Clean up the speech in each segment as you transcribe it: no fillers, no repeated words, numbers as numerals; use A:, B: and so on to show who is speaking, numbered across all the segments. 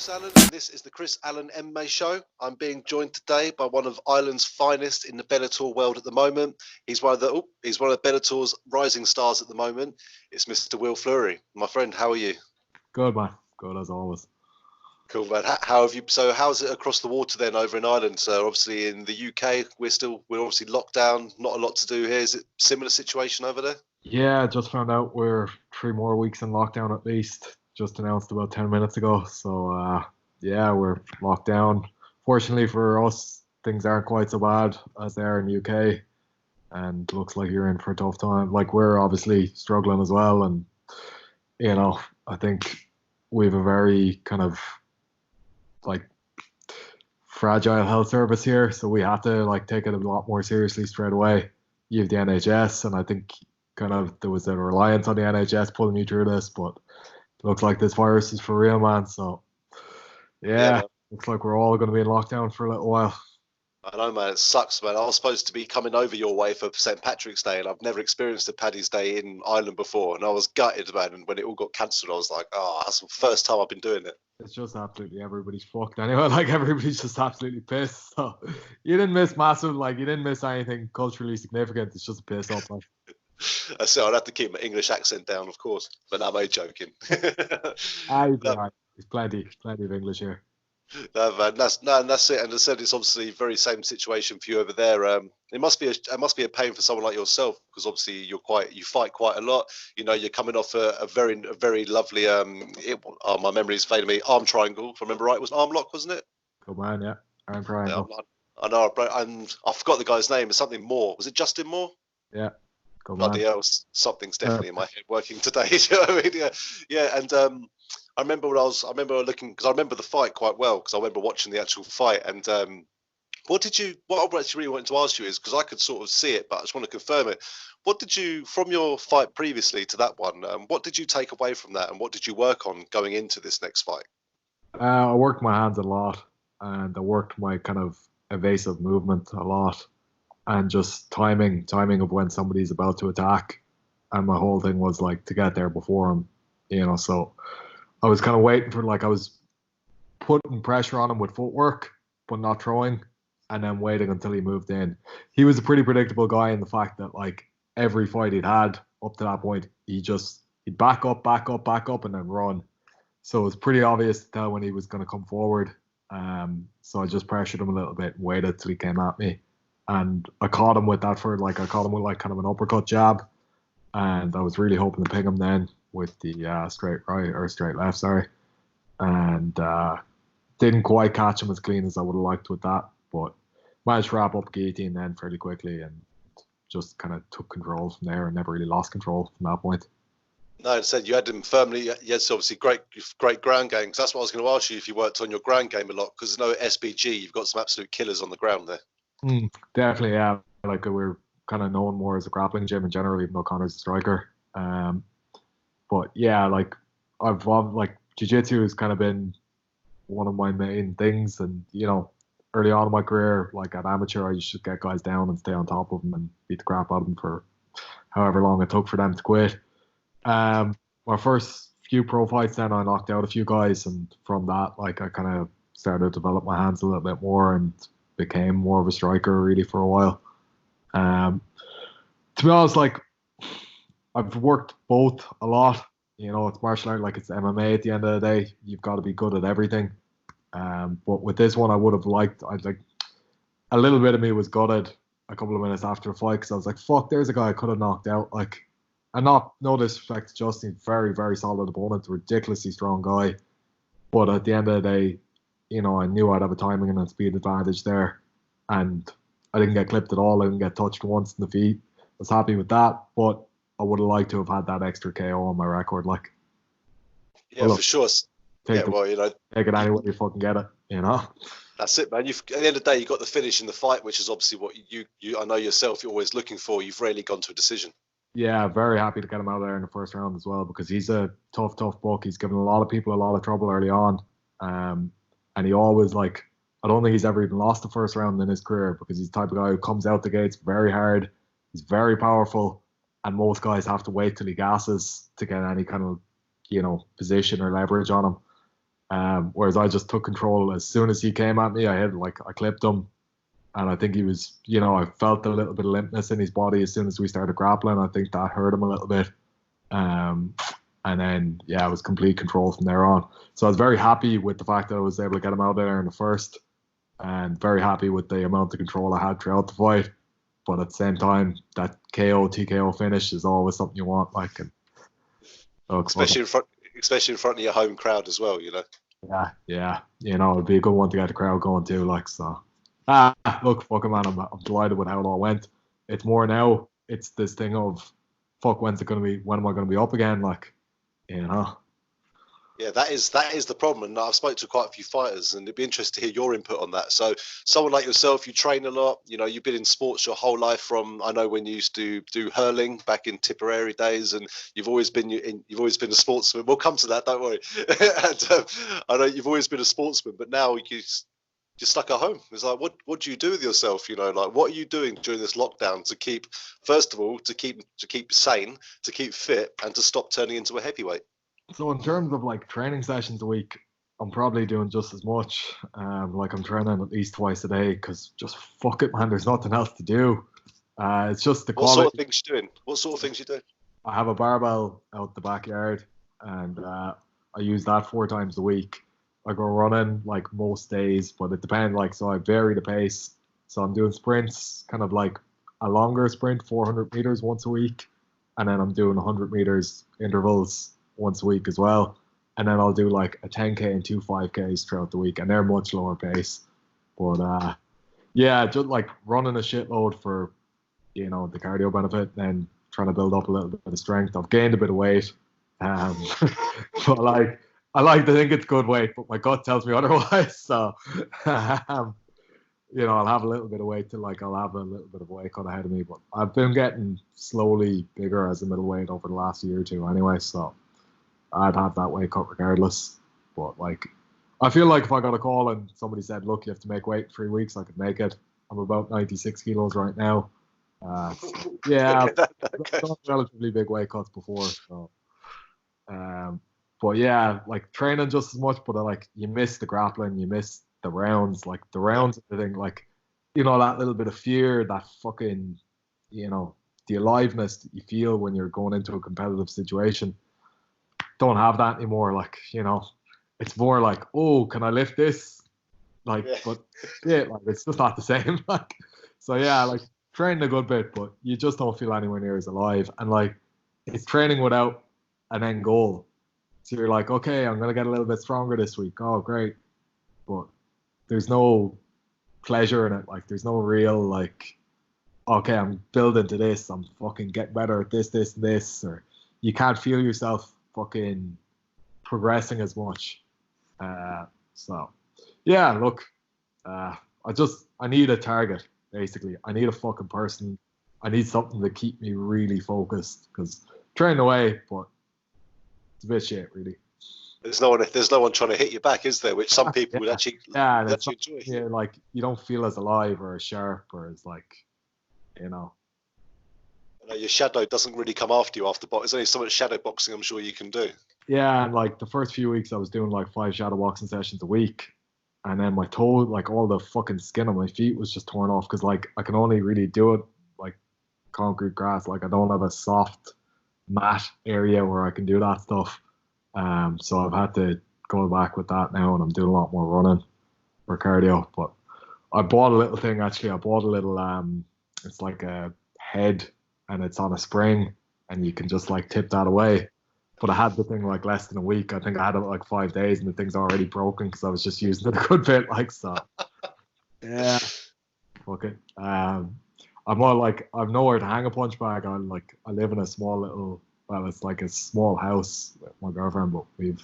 A: Chris Allen, and this is the Chris Allen MMA Show. I'm being joined today by one of Ireland's finest in the Bellator world at the moment. He's one of Bellator's rising stars at the moment. It's Mr. Will Fleury. My friend, how are you?
B: Good, man. Good as always.
A: Cool, man. How have you? So, how's it across the water then over in Ireland? So, obviously in the UK, we're obviously locked down. Not a lot to do here. Is it similar situation over there?
B: Yeah, just found out we're 3 more weeks in lockdown at least. Just announced about 10 minutes ago. So, yeah, we're locked down. Fortunately for us, things aren't quite so bad as they are in the UK. And looks like you're in for a tough time. Like, we're obviously struggling as well. And, I think we have a very kind of like fragile health service here. So we have to like take it a lot more seriously straight away. You have the NHS, and I think kind of there was a reliance on the NHS pulling you through this, but looks like this virus is for real, man. So, yeah, looks like we're all going to be in lockdown for a little while.
A: I know, man. It sucks, man. I was supposed to be coming over your way for St. Patrick's Day, and I've never experienced a Paddy's Day in Ireland before, and I was gutted, man. And when it all got cancelled, I was like, oh, that's the first time I've been doing it.
B: It's just absolutely everybody's fucked anyway. Like, everybody's just absolutely pissed. So you didn't miss massive, like, you didn't miss anything culturally significant. It's just a piss off, like.
A: So I'd have to keep my English accent down, of course, but I'm only joking.
B: Right. There's plenty of English here.
A: No, man, that's it. And I said it's obviously very same situation for you over there. It must be a pain for someone like yourself, because obviously you fight quite a lot. You know, you're coming off a very lovely my memory is failing me, arm triangle. If I remember right, it was an arm lock, wasn't it?
B: Good man, yeah. Arm triangle.
A: I know, and I forgot the guy's name. It's something Moore. Was it Justin Moore?
B: Yeah.
A: Bloody hell, something's definitely in my head working today. You know what I mean? Yeah, and I remember looking, because I remember the fight quite well, because I remember watching the actual fight. And what I actually really wanted to ask you is, because I could sort of see it, but I just want to confirm it. What did you, from your fight previously to that one, what did you take away from that, and what did you work on going into this next fight?
B: I worked my hands a lot, and I worked my kind of evasive movement a lot, and just timing of when somebody's about to attack. And my whole thing was like to get there before him, so I was kind of waiting for, like, I was putting pressure on him with footwork, but not throwing, and then waiting until he moved in. He was a pretty predictable guy in the fact that, like, every fight he'd had up to that point, he'd back up, and then run. So it was pretty obvious to tell when he was going to come forward. So I just pressured him a little bit and waited till he came at me. And I caught him with that I caught him with like kind of an uppercut jab. And I was really hoping to ping him then with the straight left, sorry. And didn't quite catch him as clean as I would have liked with that. But managed to wrap up guillotine then fairly quickly, and just kind of took control from there and never really lost control from that point.
A: No, I said you had him firmly. Yes, obviously great ground game. Because that's what I was going to ask you, if you worked on your ground game a lot. Because SBG, you've got some absolute killers on the ground there.
B: Definitely, yeah. Like, we're kind of known more as a grappling gym in general, even though Connor's a striker. But yeah, like, like, jiu-jitsu has kind of been one of my main things. And early on in my career, like at amateur, I used to get guys down and stay on top of them and beat the crap out of them for however long it took for them to quit. My first few pro fights, then I knocked out a few guys, and from that, like, I kind of started to develop my hands a little bit more and became more of a striker really for a while. To be honest, like, I've worked both a lot. It's martial art, like it's MMA at the end of the day. You've got to be good at everything. But with this one, I'd like a little bit of me was gutted a couple of minutes after the fight, because I was like, fuck, there's a guy I could have knocked out. Like, and no disrespect to Justin, very, very solid opponent, ridiculously strong guy. But at the end of the day, I knew I'd have a timing and a speed advantage there. And I didn't get clipped at all. I didn't get touched once in the feet. I was happy with that, but I would have liked to have had that extra KO on my record. Like,
A: yeah, for sure.
B: Take it any way you fucking get it,
A: That's it, man. At the end of the day, you got the finish in the fight, which is obviously what you I know yourself, you're always looking for. You've rarely gone to a decision.
B: Yeah, very happy to get him out there in the first round as well, because he's a tough buck. He's given a lot of people a lot of trouble early on. And he always, like, I don't think he's ever even lost the first round in his career, because he's the type of guy who comes out the gates very hard. He's very powerful, and most guys have to wait till he gasses to get any kind of, position or leverage on him. Whereas I just took control as soon as he came at me. I clipped him, and I think he was, I felt a little bit of limpness in his body as soon as we started grappling. I think that hurt him a little bit. And then, yeah, it was complete control from there on. So I was very happy with the fact that I was able to get him out there in the first, and very happy with the amount of control I had throughout the fight. But at the same time, that KO, TKO finish is always something you want.
A: Especially in front of your home crowd as well,
B: Yeah. It'd be a good one to get the crowd going too. So, look, fuck it, man. I'm delighted with how it all went. It's more now. It's this thing of, fuck, when's it gonna be? When am I gonna be up again?
A: Yeah, that is the problem, and I've spoken to quite a few fighters, and it'd be interesting to hear your input on that. So, someone like yourself, you train a lot. You've been in sports your whole life. From I know when you used to do hurling back in Tipperary days, and you've always been a sportsman. We'll come to that, don't worry. And I know you've always been a sportsman, but now you're stuck at home. It's like, what do you do with yourself? What are you doing during this lockdown to keep, first of all, to keep sane, to keep fit, and to stop turning into a heavyweight?
B: So in terms of training sessions a week, I'm probably doing just as much. I'm training at least twice a day because just fuck it, man. There's nothing else to do. It's just the quality.
A: What sort of things you doing? What sort of things you do?
B: I have a barbell out the backyard, and I use that 4 times a week. I go running most days, but it depends. So I vary the pace. So I'm doing sprints, kind of like a longer sprint, 400 meters once a week, and then I'm doing 100 meters intervals once a week as well. And then I'll do a 10K and 2 5Ks throughout the week, and they're much lower pace. But yeah, just running a shitload for the cardio benefit, and trying to build up a little bit of strength. I've gained a bit of weight, but I like to think it's good weight, but my gut tells me otherwise. So I'll have a little bit of weight till I'll have a little bit of weight cut ahead of me. But I've been getting slowly bigger as a middleweight over the last year or two anyway, so I'd have that weight cut regardless. But I feel like if I got a call and somebody said, look, you have to make weight in 3 weeks, I could make it. I'm about 96 kilos right now. Yeah, I've done relatively big weight cuts before. So, but yeah, training just as much, but you miss the grappling, you miss the rounds. The rounds, I think, that little bit of fear, that fucking, the aliveness that you feel when you're going into a competitive situation. Don't have that anymore. It's more oh, can I lift this? But yeah, it's just not the same. So yeah, training a good bit, but you just don't feel anywhere near as alive. And it's training without an end goal. So you're okay, I'm gonna get a little bit stronger this week. Oh, great. But there's no pleasure in it. There's no real okay, I'm building to this. I'm fucking getting better at this, this, and this. Or you can't feel yourself fucking progressing as much. So yeah, look, I need a target, basically. I need a fucking person. I need something to keep me really focused, because training away, but it's a bit shit, really.
A: There's no one trying to hit you back, is there? Which some people would actually enjoy.
B: Yeah, you don't feel as alive or as sharp or as
A: your shadow doesn't really come after you after boxing. There's only so much shadow boxing I'm sure you can do.
B: Yeah, and the first few weeks I was doing 5 shadow boxing sessions a week, and then my toe, all the fucking skin on my feet was just torn off, because I can only really do it concrete grass. I don't have a soft mat area where I can do that stuff. So I've had to go back with that now, and I'm doing a lot more running for cardio. But I bought a little thing, actually. I bought a little it's like a head, and it's on a spring, and you can just tip that away. But I had the thing less than a week. I think I had it 5 days, and the thing's already broken because I was just using it a good bit. So yeah, fuck it. I'm more I've nowhere to hang a punch bag. I live in a small little, it's a small house with my girlfriend, but we've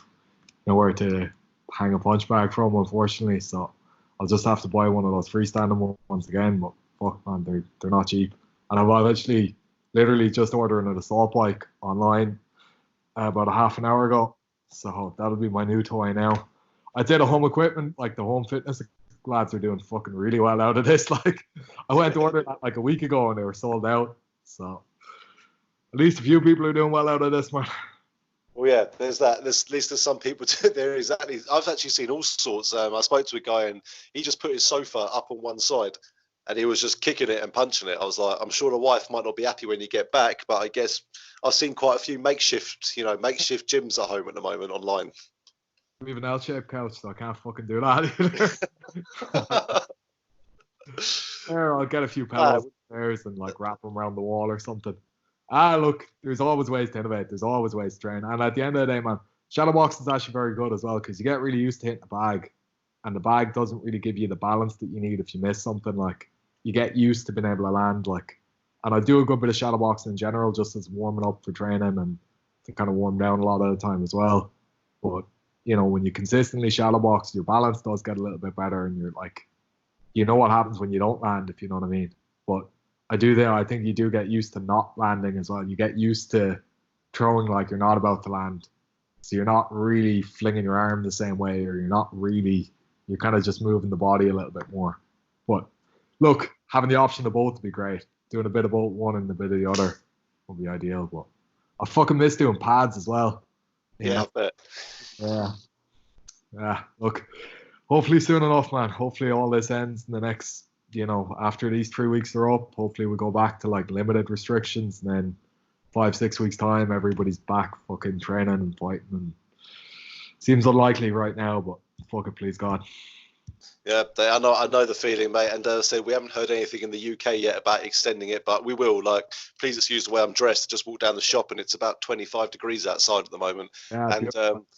B: nowhere to hang a punch bag from, unfortunately. So I'll just have to buy one of those freestanding ones again. But fuck, man, they're not cheap. And I've actually literally just ordered an assault bike online about a half an hour ago. So that'll be my new toy now. I'd say the home equipment, the home fitness lads are doing fucking really well out of this. I went to order that a week ago and they were sold out. So at least a few people are doing well out of this, man.
A: Well, yeah, there's that. There's at least there's some people. There exactly. I've actually seen all sorts. I spoke to a guy and he just put his sofa up on one side, and he was just kicking it and punching it. I was like, I'm sure the wife might not be happy when you get back, but I guess I've seen quite a few makeshift gyms at home at the moment online.
B: We have an L-shaped couch, so I can't fucking do that either. Or I'll get a few pillows upstairs and like wrap them around the wall or something. Look, there's always ways to innovate. There's always ways to train. And at the end of the day, man, shadow boxing is actually very good as well because you get really used to hitting the bag, and the bag doesn't really give you the balance that you need if you miss something. Like you get used to being able to land. Like, and I do a good bit of shadow boxing in general, just as warming up for training and to kind of warm down a lot of the time as well. But when you consistently shadow box, your balance does get a little bit better, and you're like, what happens when you don't land, if you know what I mean. But I think you do get used to not landing as well. You get used to throwing like you're not about to land. So you're not really flinging your arm the same way, or you're kind of just moving the body a little bit more. But look, having the option of both would be great. Doing a bit of both one and a bit of the other would be ideal. But I fucking miss doing pads as well.
A: Yeah, I bet.
B: Yeah. Yeah. Look, hopefully soon enough, man. Hopefully all this ends in the next, after these 3 weeks are up. Hopefully we go back to like limited restrictions, and then 5-6 weeks time, everybody's back fucking training and fighting. And seems unlikely right now, but fuck it, please God.
A: Yeah, I know the feeling, mate. And so we haven't heard anything in the UK yet about extending it, but we will. Like, please excuse the way I'm dressed. Just walk down the shop, and it's about 25 degrees outside at the moment.
B: Yeah,
A: And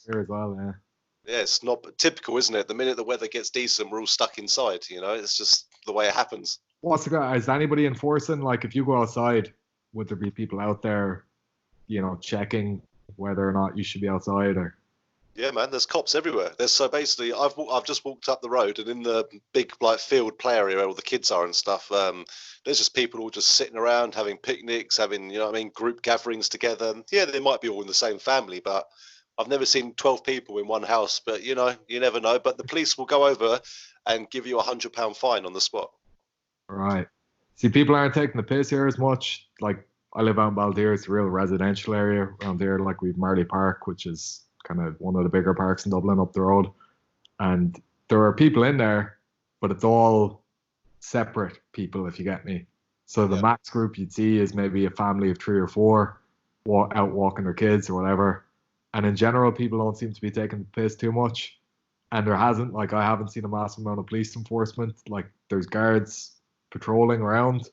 B: here as well. Yeah.
A: yeah, it's not typical, isn't it? The minute the weather gets decent, we're all stuck inside. It's just the way it happens.
B: Is anybody enforcing? Like, if you go outside, would there be people out there, checking whether or not you should be outside or?
A: Yeah, man, there's cops everywhere. So basically, I've just walked up the road, and in the big like field play area where all the kids are and stuff, there's just people all just sitting around having picnics, having group gatherings together. And yeah, they might be all in the same family, but I've never seen 12 people in one house. But you never know. But the police will go over and give you £100 fine on the spot.
B: Right. See, people aren't taking the piss here as much. Like, I live out in Bellators, it's a real residential area around there. Like, we've Marley Park, which is kind of one of the bigger parks in Dublin up the road. And there are people in there, but it's all separate people, if you get me. So the max group you'd see is maybe a family of 3 or 4 out walking their kids or whatever. And in general, people don't seem to be taking the piss too much. And I haven't seen a massive amount of police enforcement. Like, there's guards patrolling around.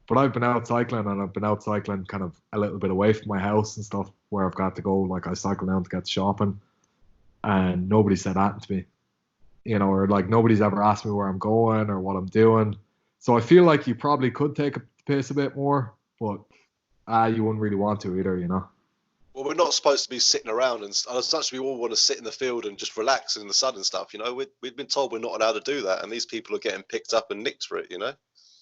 B: But I've been out cycling, and I've been out cycling kind of a little bit away from my house and stuff where I've got to go. Like, I cycle down to get shopping, and nobody said that to me, or like nobody's ever asked me where I'm going or what I'm doing. So I feel like you probably could take the piss a bit more, but you wouldn't really want to either,
A: Well, we're not supposed to be sitting around, and as such, we all want to sit in the field and just relax in the sun and stuff. We've been told we're not allowed to do that, and these people are getting picked up and nicked for it.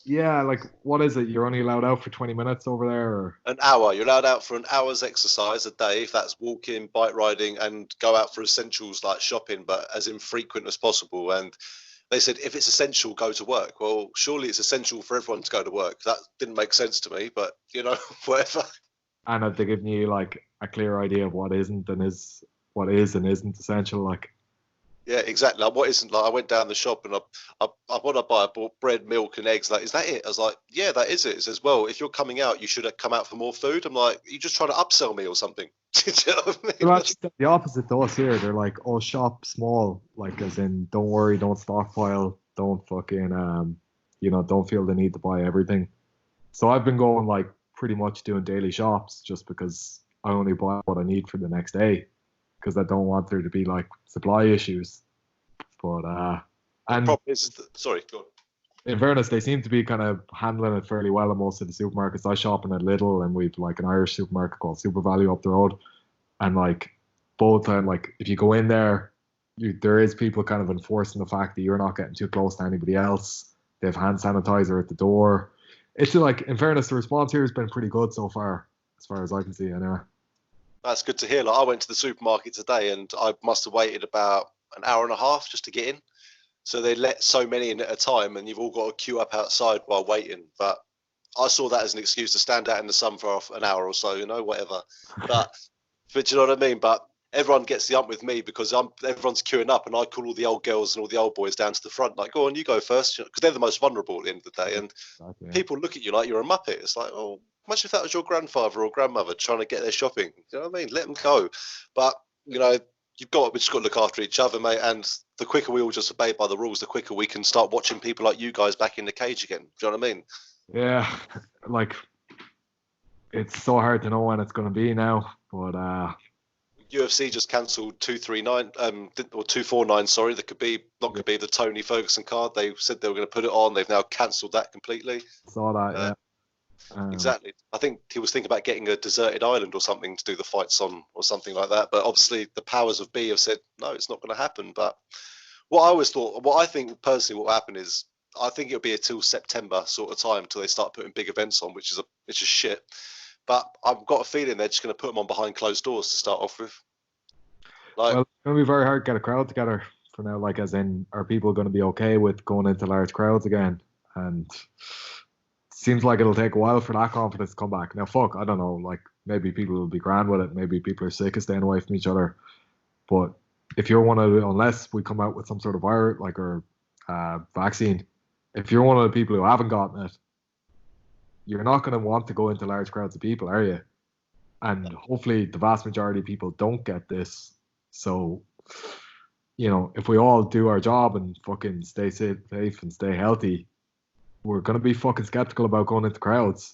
B: Yeah, like, what is it? You're only allowed out for 20 minutes over there? Or?
A: An hour. You're allowed out for an hour's exercise a day, if that's walking, bike riding, and go out for essentials like shopping, but as infrequent as possible. And they said, if it's essential, go to work. Well, surely it's essential for everyone to go to work. That didn't make sense to me, but, whatever.
B: And have they given you, like, a clear idea of what is and isn't essential? Like,
A: Yeah, exactly. Like, what isn't, like, I went down the shop and what I buy, I bought bread, milk, and eggs. Like, is that it? I was like, yeah, that is it. It says, well, if you're coming out, you should have come out for more food. I'm like, you just trying to upsell me or something? Do you know what I mean?
B: they're actually the opposite to us here. They're like, oh, shop small, like, as in, don't worry, don't stockpile, don't fucking, don't feel the need to buy everything. So I've been going, like, pretty much doing daily shops just because I only buy what I need for the next day, because I don't want there to be like supply issues. But and
A: the problem is, sorry, go on.
B: In fairness, they seem to be kind of handling it fairly well in most of the supermarkets. I shop in a Lidl, and we've like an Irish supermarket called Super Value up the road, and like both time, like if you go in there, there is people kind of enforcing the fact that you're not getting too close to anybody else. They have hand sanitizer at the door. It's like, in fairness, the response here has been pretty good so far as I can see, anyway.
A: That's good to hear. Like, I went to the supermarket today, and I must have waited about an hour and a half just to get in. So they let so many in at a time, and you've all got to queue up outside while waiting. But I saw that as an excuse to stand out in the sun for an hour or so, whatever. But But do you know what I mean? But everyone gets the ump with me because everyone's queuing up, and I call all the old girls and all the old boys down to the front, like, go on, you go first, because they're the most vulnerable at the end of the day. And
B: Exactly, yeah.
A: people look at you like you're a muppet. It's like, oh, much if that was your grandfather or grandmother trying to get their shopping. You know what I mean? Let them go. But we just got to look after each other, mate. And the quicker we all just obey by the rules, the quicker we can start watching people like you guys back in the cage again. Do you know what I mean?
B: Yeah, like it's so hard to know when it's going to be now, but
A: UFC just cancelled 239 or 249. Sorry, that could be the Tony Ferguson card. They said they were going to put it on. They've now cancelled that completely.
B: Saw that, yeah.
A: Exactly. I think he was thinking about getting a deserted island or something to do the fights on, or something like that. But obviously, the powers of be have said no, it's not going to happen. But what I think personally, what will happen is, I think it'll be until September sort of time until they start putting big events on, which is shit. But I've got a feeling they're just going to put them on behind closed doors to start off with.
B: Well, it's going to be very hard to get a crowd together for now. Like, as in, are people going to be okay with going into large crowds again? And it seems like it'll take a while for that confidence to come back. Now, I don't know. Like, maybe people will be grand with it. Maybe people are sick of staying away from each other. But if you're unless we come out with some sort of virus, like, or vaccine, if you're one of the people who haven't gotten it, you're not going to want to go into large crowds of people, are you? And hopefully the vast majority of people don't get this. So, if we all do our job and fucking stay safe and stay healthy, we're going to be fucking skeptical about going into crowds.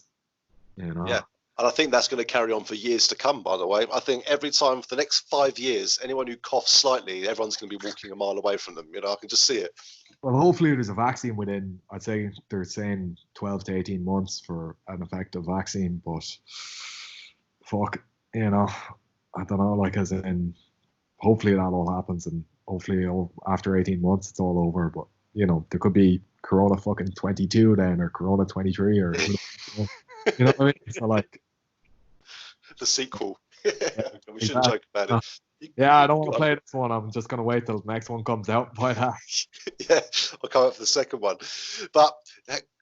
A: Yeah. And I think that's going to carry on for years to come, by the way. I think every time for the next 5 years, anyone who coughs slightly, everyone's going to be walking a mile away from them. I can just see it.
B: Well, hopefully there's a vaccine within, I'd say they're saying 12 to 18 months for an effective vaccine, but fuck, I don't know, like, as in, hopefully that all happens, and hopefully after 18 months it's all over. But there could be Corona fucking 22 then, or Corona 23, or you know what I mean? So, like,
A: the sequel. We shouldn't joke about it.
B: Yeah, I don't want to play this one. I'm just gonna wait till the next one comes out.
A: Yeah, I'll come up for the second one. But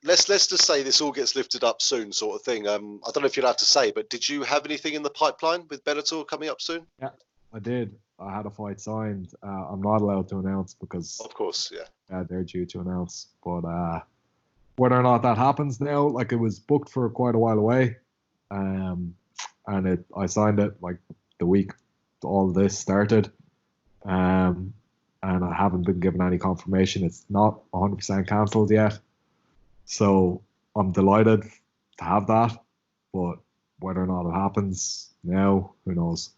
A: let's just say this all gets lifted up soon, sort of thing. I don't know if you'll have to say, but did you have anything in the pipeline with Bellator coming up soon?
B: Yeah, I did. I had a fight signed. I'm not allowed to announce because,
A: of course, yeah,
B: they're due to announce. But whether or not that happens now, like, it was booked for quite a while away, and I signed it like the week all this started, and I haven't been given any confirmation. It's not 100% cancelled yet, so I'm delighted to have that. But whether or not it happens now, who knows?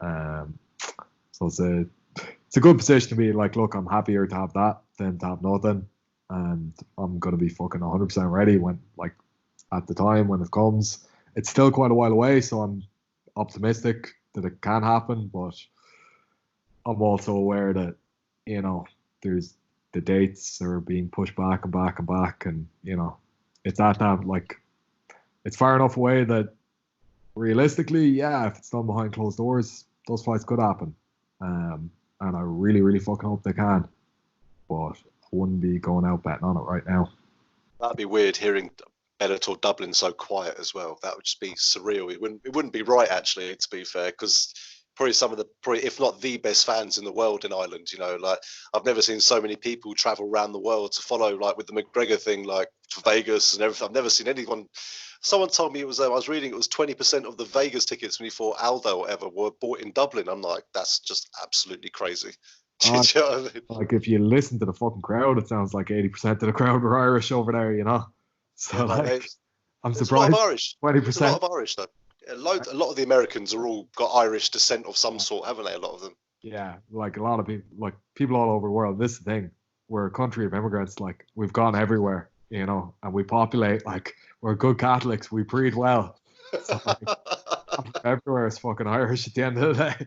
B: So it's a good position to be like, look, I'm happier to have that than to have nothing, and I'm gonna be fucking 100% ready when, like, at the time when it comes. It's still quite a while away, so I'm optimistic that it can happen, but I'm also aware that there's the dates are being pushed back and back and back, and it's at that, like, it's far enough away that realistically, yeah, if it's done behind closed doors, those fights could happen, and I really, really fucking hope they can, but I wouldn't be going out betting on it right now.
A: That'd be weird hearing Bellator Dublin so quiet as well. That would just be surreal. It wouldn't be right, actually, to be fair, because probably some of the, if not the best fans in the world in Ireland. Like, I've never seen so many people travel around the world to follow, like, with the McGregor thing, like, to Vegas and everything. I've never seen anyone. Someone told me it was, I was reading, it was 20% of the Vegas tickets when he fought Aldo or whatever were bought in Dublin. I'm like, that's just absolutely crazy. Do you know what I mean?
B: Like, if you listen to the fucking crowd, it sounds like 80% of the crowd were Irish over there, So, yeah, like, I'm surprised.
A: A lot of Irish.
B: 20%.
A: There's a lot of Irish, though. A lot of the Americans are all got Irish descent of some sort, haven't they? A lot of them.
B: Yeah, like, a lot of people, like, people all over the world. This is the thing. We're a country of immigrants. Like, we've gone everywhere, and we populate. Like, we're good Catholics. We breed well. So, like, everywhere is fucking Irish at the end of the day.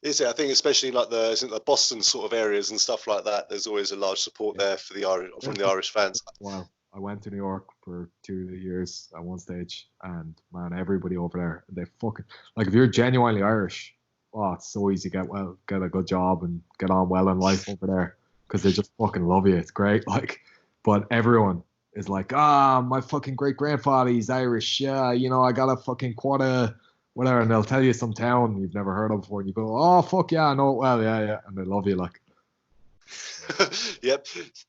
A: Is it? I think especially like the Boston sort of areas and stuff like that. There's always a large support there for the Irish fans.
B: Wow. I went to New York for 2 years at one stage, and man, everybody over there, they fucking, like, if you're genuinely Irish, it's so easy to get a good job and get on well in life over there, because they just fucking love you. It's great. Like, but everyone is like, my fucking great grandfather, he's Irish. Yeah, I got a fucking whatever, and they'll tell you some town you've never heard of before, and you go, oh fuck yeah, I know it well, yeah, and they love you like.
A: Yep,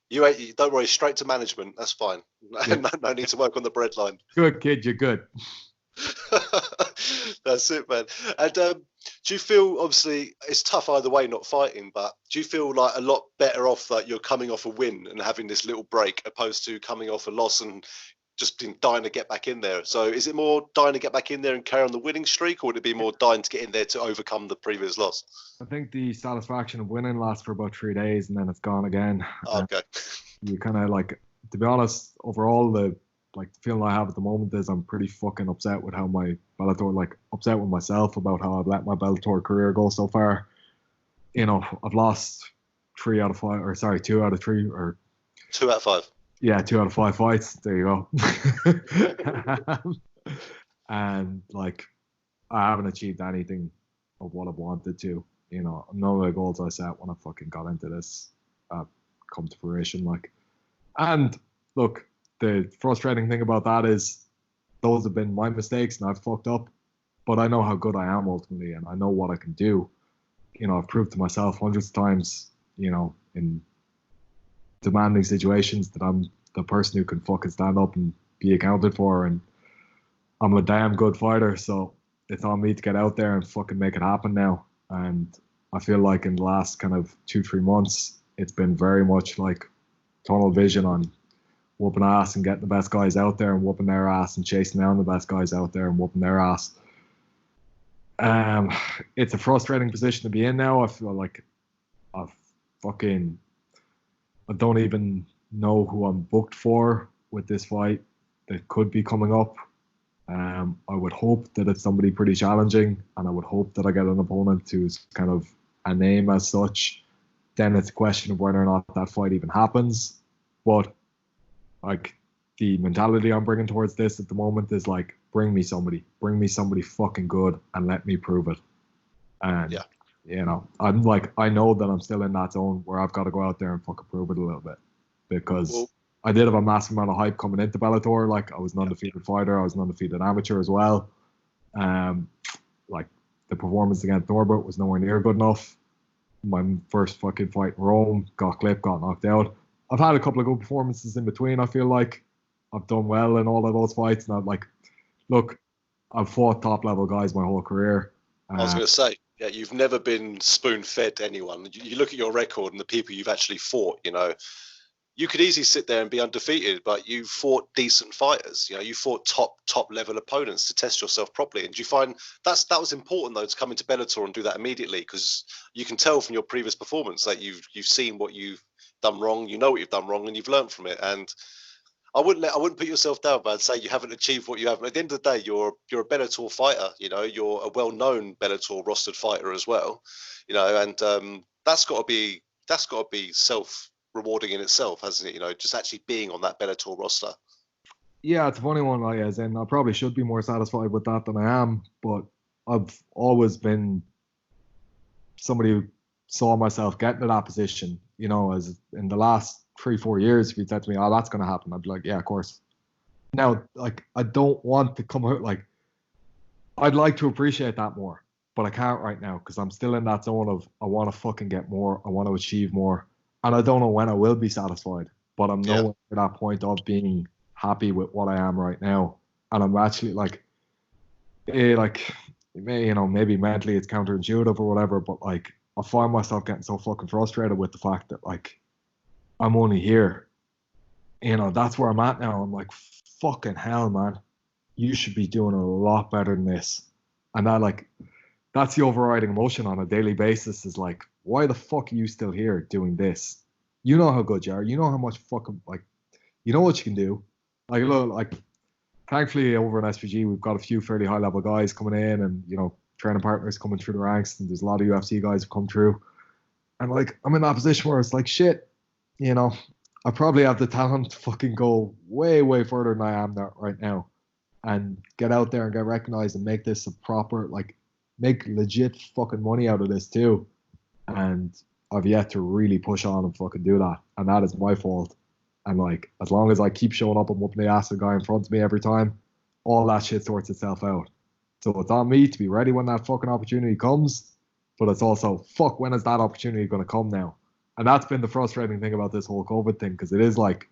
A: you don't worry, straight to management. That's fine.
B: Yeah.
A: No need to work on the bread line.
B: Good kid, you're good.
A: That's it, man. And do you feel, obviously it's tough either way not fighting, but do you feel like a lot better off that you're coming off a win and having this little break opposed to coming off a loss and just dying to get back in there? So is it more dying to get back in there and carry on the winning streak, or would it be more dying to get in there to overcome the previous loss?
B: I think the satisfaction of winning lasts for about 3 days and then it's gone again.
A: Okay.
B: You kind of like, to be honest, overall, the feeling I have at the moment is I'm pretty fucking upset with how my Bellator, like upset with myself about how I've let my Bellator career go so far. You know, I've lost 2 out of 3, or
A: 2 out of 5.
B: Yeah, 2 out of 5 fights. There you go. And like, I haven't achieved anything of what I've wanted to. You know, none of the goals I set when I fucking got into this come to fruition. Like, and look, the frustrating thing about that is those have been my mistakes and I've fucked up, but I know how good I am ultimately and I know what I can do. You know, I've proved to myself hundreds of times, you know, in demanding situations that I'm the person who can fucking stand up and be accounted for, and I'm a damn good fighter, so it's on me to get out there and fucking make it happen now. And I feel like in the last kind of 2-3 months, it's been very much like tunnel vision on whooping ass and getting the best guys out there and whooping their ass and chasing down the best guys out there and whooping their ass. It's a frustrating position to be in now. I feel like I don't even know who I'm booked for with this fight that could be coming up. I would hope that it's somebody pretty challenging, and I would hope that I get an opponent who's kind of a name as such. Then it's a question of whether or not that fight even happens. But like, the mentality I'm bringing towards this at the moment is like, bring me somebody fucking good and let me prove it. And
A: yeah,
B: you know, I'm like, I know that I'm still in that zone where I've got to go out there and fucking prove it a little bit, because I did have a massive amount of hype coming into Bellator. Like, I was an undefeated fighter, I was an undefeated amateur as well. Like, the performance against Norbert was nowhere near good enough. My first fucking fight in Rome, got clipped, got knocked out. I've had a couple of good performances in between. I feel like I've done well in all of those fights, and I'm like, look, I've fought top level guys my whole career.
A: I was going to say, yeah, you've never been spoon-fed anyone. You look at your record and the people you've actually fought, you know, you could easily sit there and be undefeated, but you fought decent fighters. You know, you fought top level opponents to test yourself properly. And do you find that was important though, to come into Bellator and do that immediately? Because you can tell from your previous performance that you've seen what you've done wrong, you know what you've done wrong, and you've learned from it. And I wouldn't put yourself down, but I'd say you haven't achieved what you have. At the end of the day, you're a Bellator fighter. You know, you're a well-known Bellator rostered fighter as well. You know, and that's got to be self-rewarding in itself, hasn't it? You know, just actually being on that Bellator roster.
B: Yeah, it's a funny one, like, as in, I probably should be more satisfied with that than I am, but I've always been somebody who saw myself getting to that position. You know, as in the last 3-4 years, if you said to me, oh, that's going to happen, I'd be like, yeah, of course. Now, like, I don't want to come out, like, I'd like to appreciate that more, but I can't right now, because I'm still in that zone of, I want to fucking get more, I want to achieve more, and I don't know when I will be satisfied, but I'm nowhere at that point of being happy with what I am right now. And I'm actually like, you know, maybe mentally it's counterintuitive or whatever, but like, I find myself getting so fucking frustrated with the fact that, like, I'm only here. You know, that's where I'm at now. I'm like, fucking hell, man. You should be doing a lot better than this. And that's the overriding emotion on a daily basis, is like, why the fuck are you still here doing this? You know how good you are. You know how much fucking, like, you know what you can do. Like, look, like, thankfully over in SPG, we've got a few fairly high level guys coming in, and, you know, training partners coming through the ranks, and there's a lot of UFC guys who come through. And like, I'm in that position where it's like, shit, you know, I probably have the talent to fucking go way, way further than I am right now, and get out there and get recognized and make this a proper, like, make legit fucking money out of this too. And I've yet to really push on and fucking do that. And that is my fault. And like, as long as I keep showing up and whooping the ass of the guy in front of me every time, all that shit sorts itself out. So it's on me to be ready when that fucking opportunity comes. But it's also, fuck, when is that opportunity going to come now? And that's been the frustrating thing about this whole COVID thing, because it is like,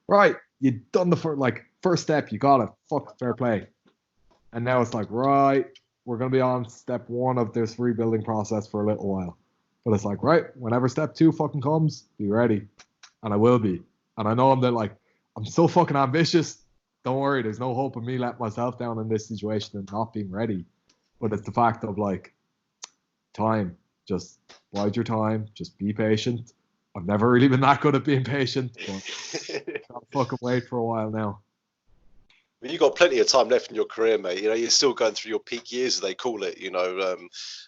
B: right, you done the first step, you got it, fuck, fair play. And now it's like, right, we're going to be on step 1 of this rebuilding process for a little while. But it's like, right, whenever step 2 fucking comes, be ready. And I will be. And I know I'm so fucking ambitious. Don't worry, there's no hope of me letting myself down in this situation and not being ready. But it's the fact of like, time. Just bide your time. Just be patient. I've never really been that good at being patient, but I'll fucking wait for a while now.
A: You've got plenty of time left in your career, mate. You know, you're still going through your peak years, as they call it. You know,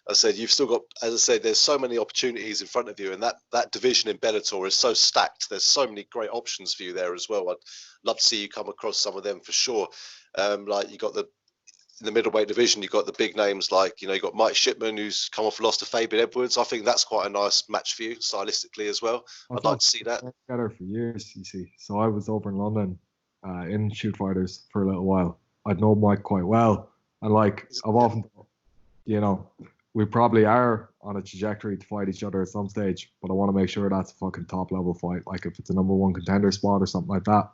A: I said you've still got, as I said, there's so many opportunities in front of you, and that division in Bellator is so stacked. There's so many great options for you there as well. I'd love to see you come across some of them for sure. Like you got in the middleweight division, you've got the big names like, you know, you've got Mike Shipman, who's come off a loss to Fabian Edwards. I think that's quite a nice match for you stylistically as well. I'd like to see that.
B: Together for years, you see. So I was over in London in Shoot Fighters for a little while. I'd known Mike quite well. And like, I've often, you know, we probably are on a trajectory to fight each other at some stage, but I want to make sure that's a fucking top level fight. Like if it's a number 1 contender spot or something like that,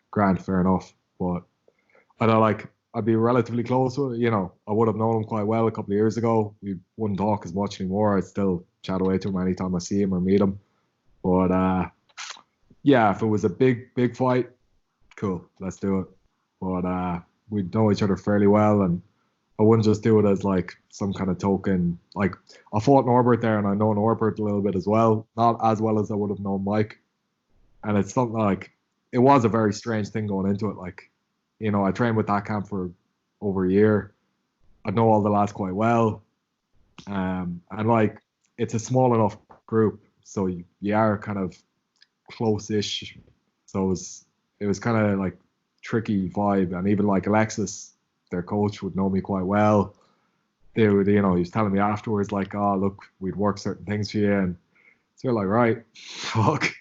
B: grand, fair enough. But I don't like, I'd be relatively close with it. You know, I would have known him quite well a couple of years ago. We wouldn't talk as much anymore. I'd still chat away to him anytime I see him or meet him. But yeah, if it was a big fight, cool, let's do it. But we know each other fairly well, and I wouldn't just do it as like some kind of token. Like I fought Norbert there, and I know Norbert a little bit as well, not as well as I would have known Mike. And it's something like, it was a very strange thing going into it. Like, you know, I trained with that camp for over a year. I know all the lads quite well, and like it's a small enough group, so you are kind of close-ish. So it was kind of like tricky vibe, and even like Alexis, their coach, would know me quite well. They would, you know, he was telling me afterwards like, oh look, we'd work certain things for you, and so you're like, right, fuck.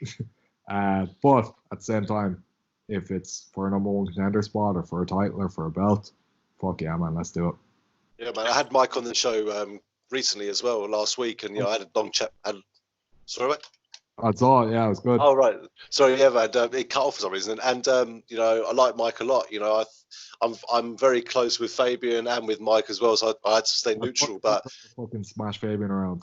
B: But at the same time, if it's for a number 1 contender spot or for a title or for a belt, fuck yeah, man, let's do it.
A: Yeah, man, I had Mike on the show recently as well last week, and you know, I had a long chat. Sorry, what?
B: That's all. Yeah, it was good.
A: Oh right, sorry, yeah, man, it cut off for some reason. And you know, I like Mike a lot. You know, I'm very close with Fabian and with Mike as well, so I had to stay neutral. But
B: fucking smash Fabian around.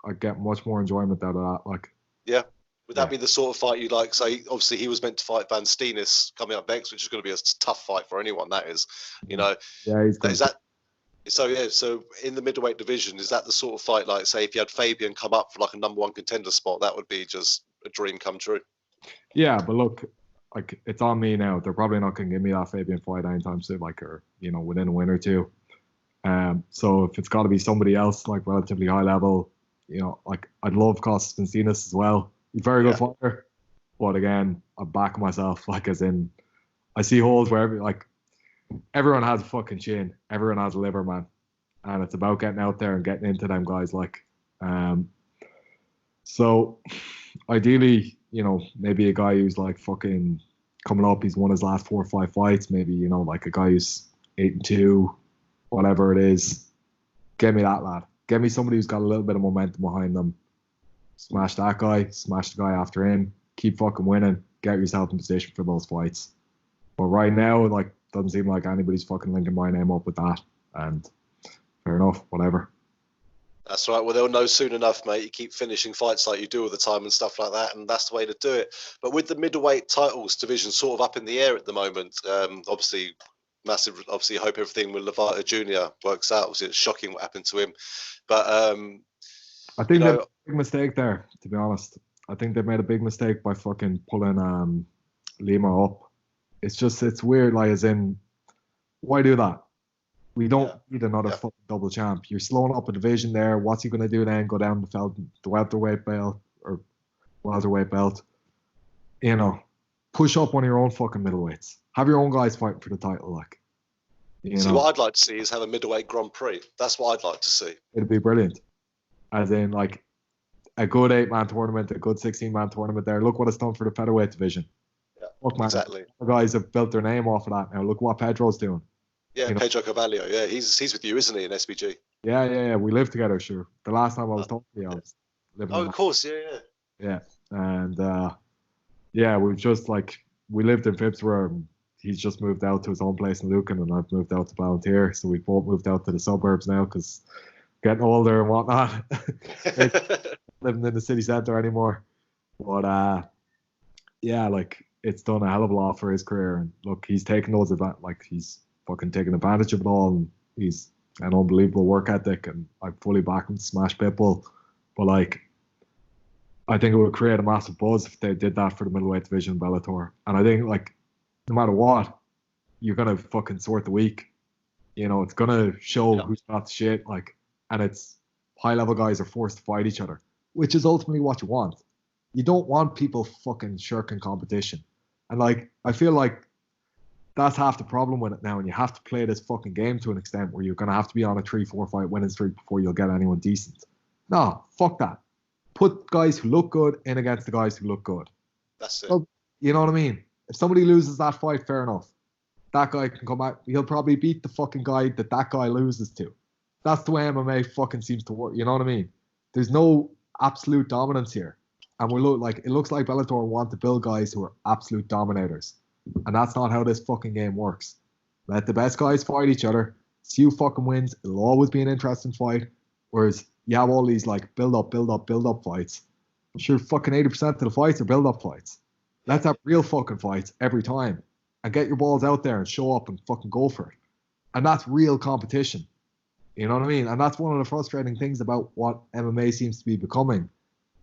B: I get much more enjoyment out of that. Like,
A: yeah. Would that be the sort of fight you'd like? So obviously he was meant to fight Van Steenis coming up next, which is going to be a tough fight for anyone. That is, you know.
B: Yeah, he's good.
A: Is that so? Yeah. So in the middleweight division, is that the sort of fight like, say, if you had Fabian come up for like a number 1 contender spot, that would be just a dream come true?
B: Yeah, but look, like it's on me now. They're probably not going to give me that Fabian fight anytime soon, like, or you know, within a win or two. So if it's got to be somebody else like relatively high level, you know, like I'd love Costas Penstinas as well. He's a very good fighter, but again, I'm backing myself. Like, as in, I see holes where everyone has a fucking chin, everyone has a liver, man, and it's about getting out there and getting into them guys. Like, so ideally, you know, maybe a guy who's like fucking coming up, he's won his last 4 or 5 fights. Maybe, you know, like a guy who's 8-2, whatever it is. Get me that lad. Get me somebody who's got a little bit of momentum behind them. Smash that guy, smash the guy after him, keep fucking winning, get yourself in position for those fights. But right now, like, doesn't seem like anybody's fucking linking my name up with that. And fair enough, whatever.
A: That's right. Well, they'll know soon enough, mate. You keep finishing fights like you do all the time and stuff like that, and that's the way to do it. But with the middleweight titles division sort of up in the air at the moment, obviously, massive. Obviously, I hope everything with Lovato Jr. works out. Obviously, it's shocking what happened to him, but
B: I think they made a big mistake there. To be honest, I think they made a big mistake by fucking pulling Lima up. It's weird. Like, as in, why do that? We don't need another fucking double champ. You're slowing up a division there. What's he going to do then? Go down the welterweight belt or welterweight belt? You know, push up one of your own fucking middleweights. Have your own guys fighting for the title. Like,
A: see, what I'd like to see is have a middleweight Grand Prix. That's what I'd like to see.
B: It'd be brilliant. As in, like, a good 8-man tournament, a good 16-man tournament there. Look what it's done for the featherweight division.
A: Yeah,
B: look, man,
A: exactly.
B: The guys have built their name off of that now. Look what Pedro's doing.
A: Yeah,
B: You know,
A: Pedro Carvalho. Yeah, he's with you, isn't he, in SBG?
B: yeah. We lived together, sure. The last time I was
A: Uh,
B: talking to you, I was living
A: oh,
B: in
A: of
B: that.
A: course. Yeah, yeah.
B: Yeah. And yeah, we just like we lived in Phibsborough. And he's just moved out to his own place in Lucan, and I've moved out to Ballantyre. So we both moved out to the suburbs now because getting older and whatnot. It's living in the city centre anymore. But yeah, like it's done a hell of a lot for his career. And look, he's taken those like he's fucking taken advantage of it all, and he's an unbelievable work ethic, and I fully back him to smash Pitbull. But like, I think it would create a massive buzz if they did that for the middleweight division in Bellator. And I think like, no matter what, you're gonna fucking sort the week. You know, it's gonna show
A: Yeah.
B: who's got the shit. Like, and it's high level guys are forced to fight each other, which is ultimately what you want. You don't want people fucking shirking competition. And like, I feel like that's half the problem with it now. And you have to play this fucking game to an extent where you're going to have to be on a 3-4 fight winning streak before you'll get anyone decent. No, fuck that. Put guys who look good in against the guys who look good.
A: That's it.
B: So, you know what I mean? If somebody loses that fight, fair enough. That guy can come out. He'll probably beat the fucking guy that guy loses to. That's the way MMA fucking seems to work. You know what I mean? There's no absolute dominance here. And it looks like Bellator want to build guys who are absolute dominators. And that's not how this fucking game works. Let the best guys fight each other. See who fucking wins. It'll always be an interesting fight. Whereas you have all these like build up fights. Sure, fucking 80% of the fights are build up fights. Let's have real fucking fights every time. And get your balls out there and show up and fucking go for it. And that's real competition. You know what I mean? And that's one of the frustrating things about what MMA seems to be becoming.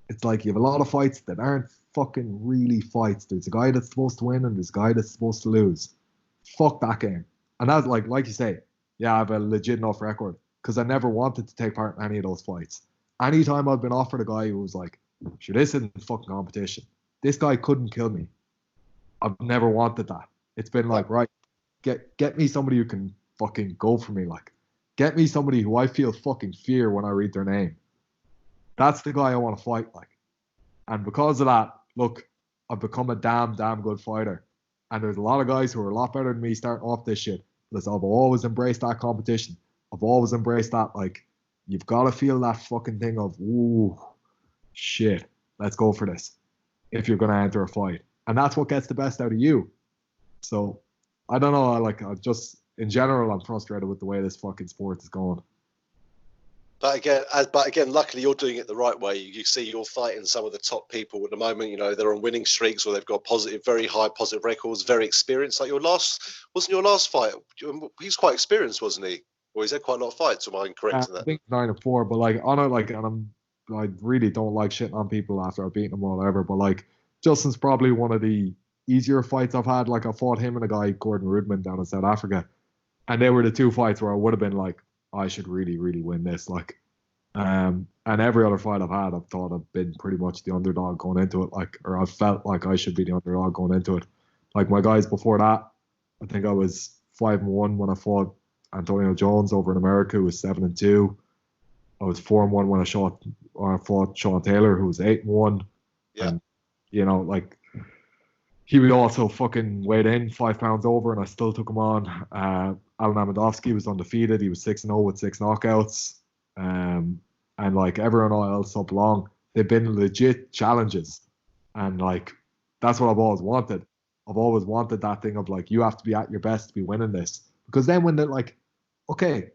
B: It's like you have a lot of fights that aren't fucking really fights. There's a guy that's supposed to win and there's a guy that's supposed to lose. Fuck that game. And that's like you say, yeah, I have a legit enough record because I never wanted to take part in any of those fights. Anytime I've been offered a guy who was like, sure, this isn't fucking competition. This guy couldn't kill me. I've never wanted that. It's been like, right, get me somebody who can fucking go for me. Like, get me somebody who I feel fucking fear when I read their name. That's the guy I want to fight like. And because of that, look, I've become a damn good fighter. And there's a lot of guys who are a lot better than me starting off this shit. Because I've always embraced that competition. I've always embraced that, like, you've got to feel that fucking thing of, ooh, shit, let's go for this. If you're going to enter a fight. And that's what gets the best out of you. So, I don't know, I just, in general, I'm frustrated with the way this fucking sport is going.
A: But again, luckily you're doing it the right way. You see, you're fighting some of the top people at the moment. You know, they're on winning streaks or they've got very high positive records, very experienced. Like wasn't your last fight? He's quite experienced, wasn't he? Or he's had quite a lot of fights. Am I incorrect in
B: I
A: that?
B: think 9-4, but like on it, like, and I really don't like shitting on people after I've beaten them or whatever. But like, Justin's probably one of the easier fights I've had. Like, I fought him and a guy, Gordon Rudman, down in South Africa, and they were the two fights where I would have been like, I should really, really win this. Like, and every other fight I've had, I've thought I've been pretty much the underdog going into it, like, or I've felt like I should be the underdog going into it. Like my guys before that, I think I was 5-1 when I fought Antonio Jones over in America, who was 7-2. I was 4-1 when I fought Sean Taylor, who was 8-1.
A: Yeah.
B: And you know, like, he was also fucking weighed in 5 pounds over, and I still took him on. Alan Amedovski was undefeated. He was 6-0 with 6 knockouts. And like everyone else up along, they've been legit challenges. And like, that's what I've always wanted. I've always wanted that thing of like, you have to be at your best to be winning this. Because then when they're like, okay,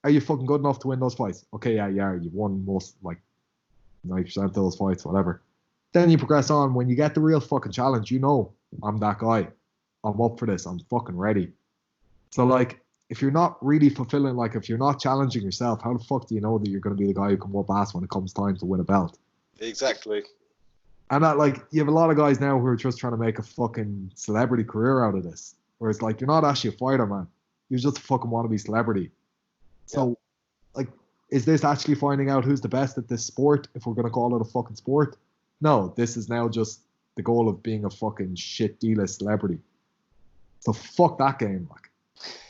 B: are you fucking good enough to win those fights? Okay, yeah, you've won most, like, 90% of those fights, whatever. Then you progress on. When you get the real fucking challenge, you know, I'm that guy. I'm up for this. I'm fucking ready. So like, if you're not really fulfilling, like, if you're not challenging yourself, how the fuck do you know that you're going to be the guy who can whoop ass when it comes time to win a belt?
A: Exactly.
B: And that, like, you have a lot of guys now who are just trying to make a fucking celebrity career out of this. Where it's like, you're not actually a fighter, man. You just fucking want to be celebrity. So, like, is this actually finding out who's the best at this sport, if we're going to call it a fucking sport? No, this is now just the goal of being a fucking shit D-list celebrity. So fuck that game, like.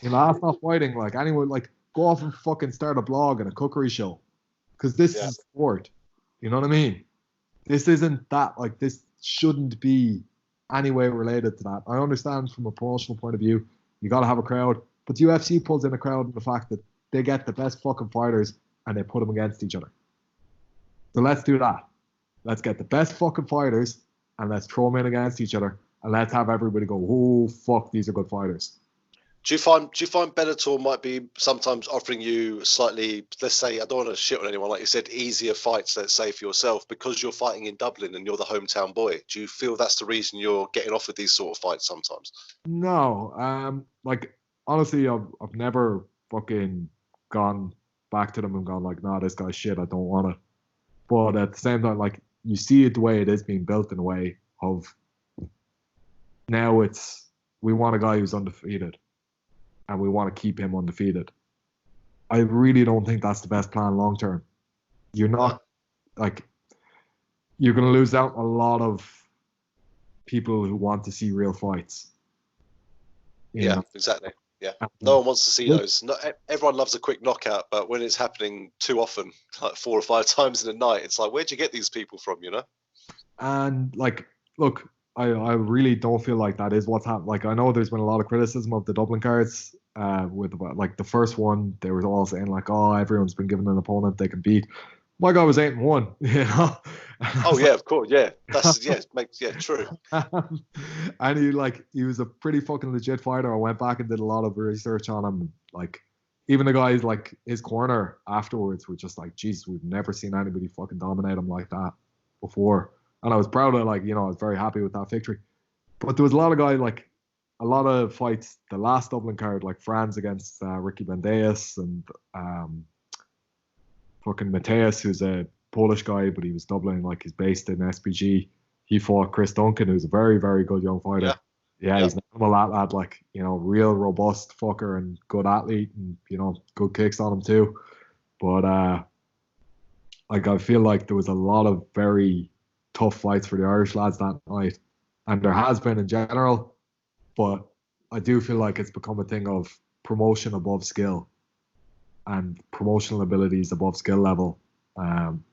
B: You know, that's not fighting. Like, anyone, like, go off and fucking start a blog and a cookery show. Because this is sport. You know what I mean? This isn't that, like, this shouldn't be any way related to that. I understand from a promotional point of view, you got to have a crowd. But the UFC pulls in a crowd in the fact that they get the best fucking fighters and they put them against each other. So let's do that. Let's get the best fucking fighters and let's throw them in against each other and let's have everybody go, oh fuck, these are good fighters.
A: Do you find Bellator might be sometimes offering you slightly, let's say, I don't want to shit on anyone, like you said, easier fights, let's say, for yourself because you're fighting in Dublin and you're the hometown boy? Do you feel that's the reason you're getting offered these sort of fights sometimes?
B: No, like honestly, I've never fucking gone back to them and gone like, nah, this guy's shit, I don't want it. But at the same time, like you see it the way it is being built in a way of now it's we want a guy who's undefeated and we want to keep him undefeated. I really don't think that's the best plan long term. You're not like you're going to lose out a lot of people who want to see real fights.
A: Yeah, exactly. Yeah, no one wants to see those. Not everyone loves a quick knockout, but when it's happening too often, like 4 or 5 times in a night, it's like, where'd you get these people from? You know?
B: And like, look, I really don't feel like that is what's happened. Like, I know there's been a lot of criticism of the Dublin cards. With like the first one, they were all saying like, oh, everyone's been given an opponent they can beat. My guy was 8-1, you know.
A: Oh yeah, of course, yeah. That's true.
B: And he was a pretty fucking legit fighter. I went back and did a lot of research on him. Like, even the guys like his corner afterwards were just like, Jesus, we've never seen anybody fucking dominate him like that before. And I was proud of I was very happy with that victory. But there was a lot of guys like a lot of fights. The last Dublin card, like Franz against Ricky Bandejas and fucking Mateus, who's a Polish guy, but he was Dublin, like he's based in SPG. He fought Chris Duncan, who's a very, very good young fighter. Yeah, he's an animal lad, like, real robust fucker and good athlete and, good kicks on him too. But like I feel like there was a lot of very tough fights for the Irish lads that night. And there has been in general, but I do feel like it's become a thing of promotion above skill and promotional abilities above skill level. And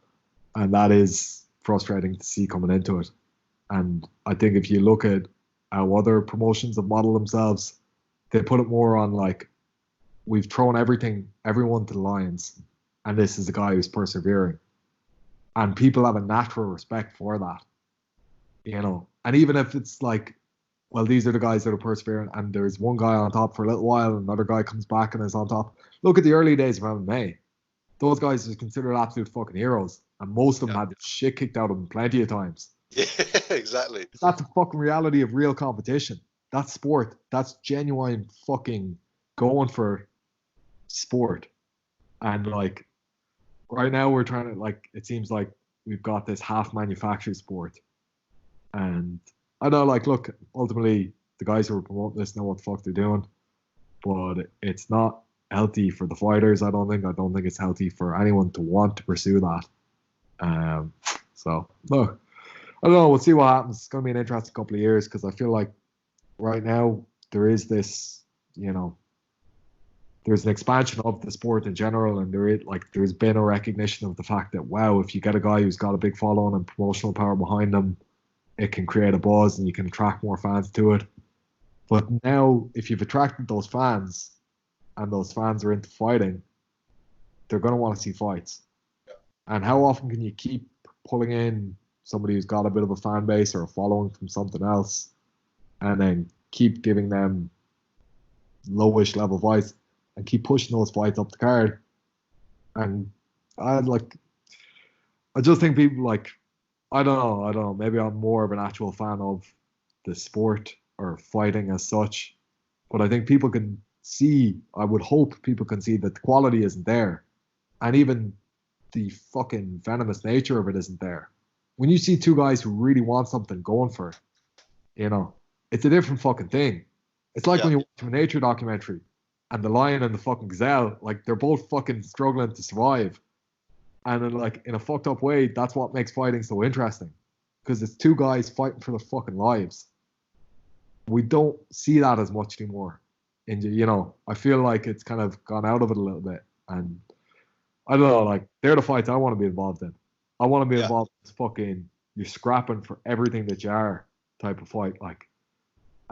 B: that is frustrating to see coming into it. And I think if you look at how other promotions have modeled themselves, they put it more on like, we've thrown everyone to the lions, and this is a guy who's persevering. And people have a natural respect for that, And even if it's like, well, these are the guys that are persevering, and there's one guy on top for a little while, and another guy comes back and is on top. Look at the early days of MMA. Those guys are considered absolute fucking heroes, and most of them had the shit kicked out of them plenty of times.
A: Yeah, exactly.
B: That's the fucking reality of real competition. That's sport. That's genuine fucking going for sport. And like right now we're trying to it seems like we've got this half manufactured sport. And I know look, ultimately the guys who are promoting this know what the fuck they're doing. But it's not healthy for the fighters, I don't think. I don't think it's healthy for anyone to want to pursue that. So look, I don't know. We'll see what happens. It's going to be an interesting couple of years because I feel like right now there is this, there's an expansion of the sport in general, and there's been a recognition of the fact that, wow, if you get a guy who's got a big following and promotional power behind him, it can create a buzz and you can attract more fans to it. But now, if you've attracted those fans and those fans are into fighting, they're going to want to see fights. Yeah. And how often can you keep pulling in somebody who's got a bit of a fan base or a following from something else and then keep giving them lowish level fights and keep pushing those fights up the card? And I just think people I don't know, maybe I'm more of an actual fan of the sport or fighting as such, but I think people can see, I would hope people can see that the quality isn't there, and even the fucking venomous nature of it isn't there. When you see two guys who really want something going for it, it's a different fucking thing. It's like when you watch a nature documentary and the lion and the fucking gazelle, they're both fucking struggling to survive. And then, in a fucked up way, that's what makes fighting so interesting. Because it's two guys fighting for their fucking lives. We don't see that as much anymore. And, I feel like it's kind of gone out of it a little bit. And I don't know, they're the fights I want to be involved in. I want to be involved in this fucking, you're scrapping for everything that you are type of fight.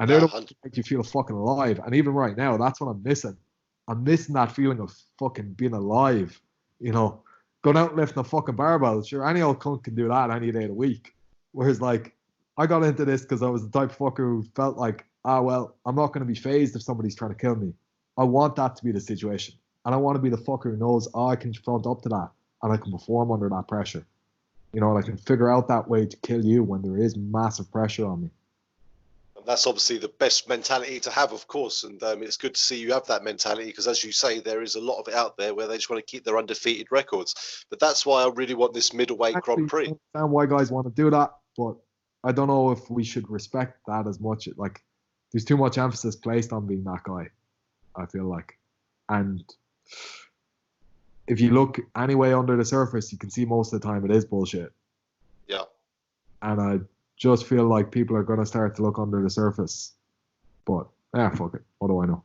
B: And they're
A: Nah,
B: the ones that make you feel fucking alive. And even right now, that's what I'm missing. I'm missing that feeling of fucking being alive. You know, going out and lifting a fucking barbell. Sure, any old cunt can do that any day of the week. Whereas, like, I got into this because I was the type of fucker who felt like, well, I'm not going to be phased if somebody's trying to kill me. I want that to be the situation. And I want to be the fucker who knows, I can front up to that and I can perform under that pressure. You know, and I can figure out that way to kill you when there is massive pressure on me.
A: And that's obviously the best mentality to have, of course. And it's good to see you have that mentality because, as you say, there is a lot of it out there where they just want to keep their undefeated records. But that's why I really want this middleweight
B: Actually,
A: Grand Prix.
B: I understand why guys want to do that, but I don't know if we should respect that as much. Like, there's too much emphasis placed on being that guy, I feel like. And if you look anyway under the surface, you can see most of the time it is bullshit.
A: Yeah.
B: And I just feel like people are going to start to look under the surface. But, fuck it. What do I know?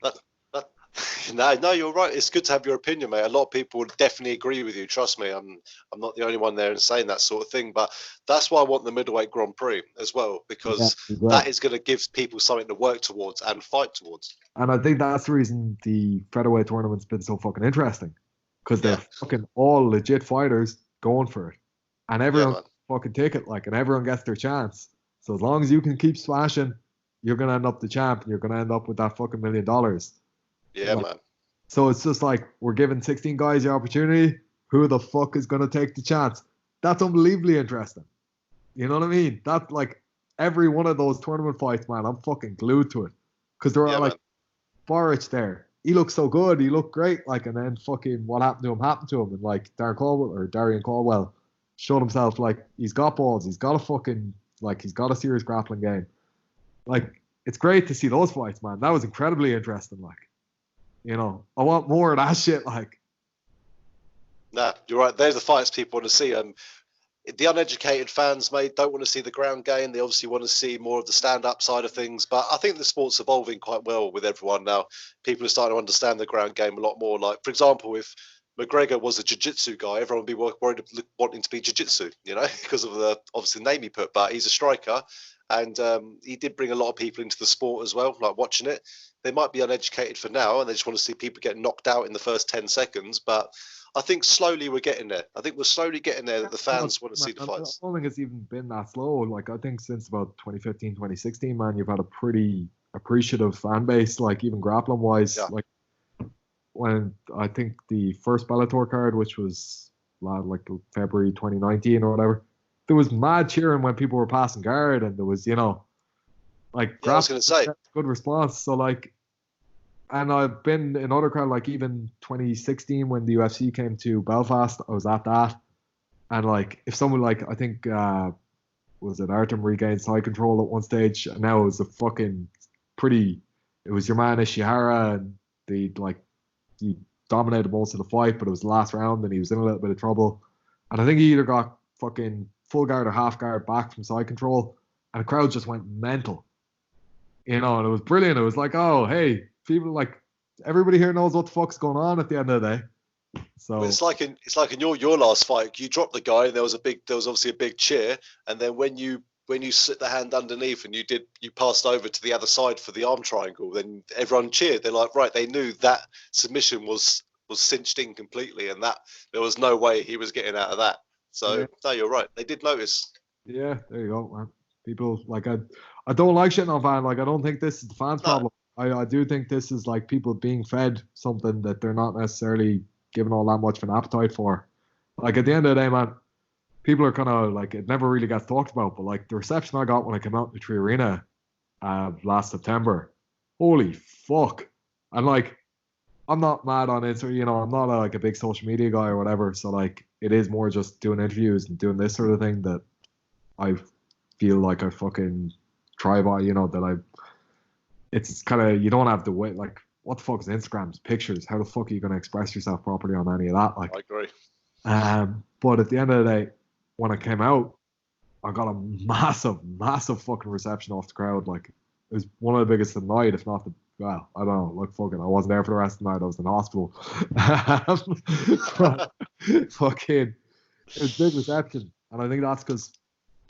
A: No, you're right. It's good to have your opinion, mate. A lot of people would definitely agree with you. Trust me, I'm not the only one there and saying that sort of thing. But that's why I want the middleweight Grand Prix as well, because that is going to give people something to work towards and fight towards.
B: And I think that's the reason the featherweight tournament's been so fucking interesting, because they're fucking all legit fighters going for it, and everyone fucking take it, like, and everyone gets their chance. So as long as you can keep smashing, you're gonna end up the champ, and you're gonna end up with that fucking $1 million.
A: Yeah, like, man.
B: So it's just like, we're giving 16 guys the opportunity. Who the fuck is going to take the chance? That's unbelievably interesting. You know what I mean? That, like, every one of those tournament fights, man, I'm fucking glued to it. Because they're all like, Boric there. He looked so good. He looked great. Like, and then fucking what happened to him. And, like, Darian Caldwell showed himself, like, he's got balls. He's got a fucking, like, he's got a serious grappling game. Like, it's great to see those fights, man. That was incredibly interesting, like. You know, I want more of that shit, like.
A: Nah, you're right. There's the fights people want to see. The uneducated fans, mate, don't want to see the ground game. They obviously want to see more of the stand-up side of things. But I think the sport's evolving quite well with everyone now. People are starting to understand the ground game a lot more. Like, for example, if McGregor was a jiu-jitsu guy, everyone would be worried wanting to be jiu-jitsu, you know, because of the obviously name he put. But he's a striker. And he did bring a lot of people into the sport as well, like watching it. They might be uneducated for now, and they just want to see people get knocked out in the first 10 seconds. But I think slowly we're getting there. I think we're slowly getting there that the fans want to see the fights.
B: I don't think it's even been that slow. Like, I think since about 2015, 2016, man, you've had a pretty appreciative fan base, like, even grappling-wise. Yeah. Like, when I think the first Bellator card, which was like February 2019 or whatever, there was mad cheering when people were passing guard, and there was, you know, like,
A: I was going to say,
B: good response. So, like, and I've been in other crowd, like, even 2016 when the UFC came to Belfast, I was at that. And, like, if someone, like, I think, was it Artem regained side control at one stage, and now it was a fucking it was your man Ishihara, and he dominated most of the fight, but it was the last round, and he was in a little bit of trouble. And I think he either got fucking full guard or half guard back from side control, and the crowd just went mental. You know, and it was brilliant. It was like, oh, hey, people, like, everybody here knows what the fuck's going on at the end of the day. So
A: well, it's like in your last fight, you dropped the guy, and there was obviously a big cheer, and then when you slid the hand underneath and you passed over to the other side for the arm triangle, then everyone cheered. They're like, right, they knew that submission was cinched in completely, and that there was no way he was getting out of that. So no, you're right. They did notice.
B: Yeah, there you go, man. People, like, I don't like shitting on fans. Like, I don't think this is the fans' problem. I do think this is, like, people being fed something that they're not necessarily given all that much of an appetite for. Like, at the end of the day, man, people are kind of, like, it never really gets talked about, but, like, the reception I got when I came out in the Tree Arena last September, holy fuck. And, like, I'm not mad on it, so, you know, I'm not like a big social media guy or whatever, so, like, it is more just doing interviews and doing this sort of thing that I feel like I fucking thrive on, you know, that it's kind of, you don't have to wait, like, what the fuck is Instagram's pictures? How the fuck are you going to express yourself properly on any of that? Like,
A: I agree.
B: But at the end of the day, when I came out, I got a massive fucking reception off the crowd. Like, it was one of the biggest of the night, if not the, well, I don't know, like, fucking, I wasn't there for the rest of the night, I was in the hospital. But fucking, it was big reception. And I think that's because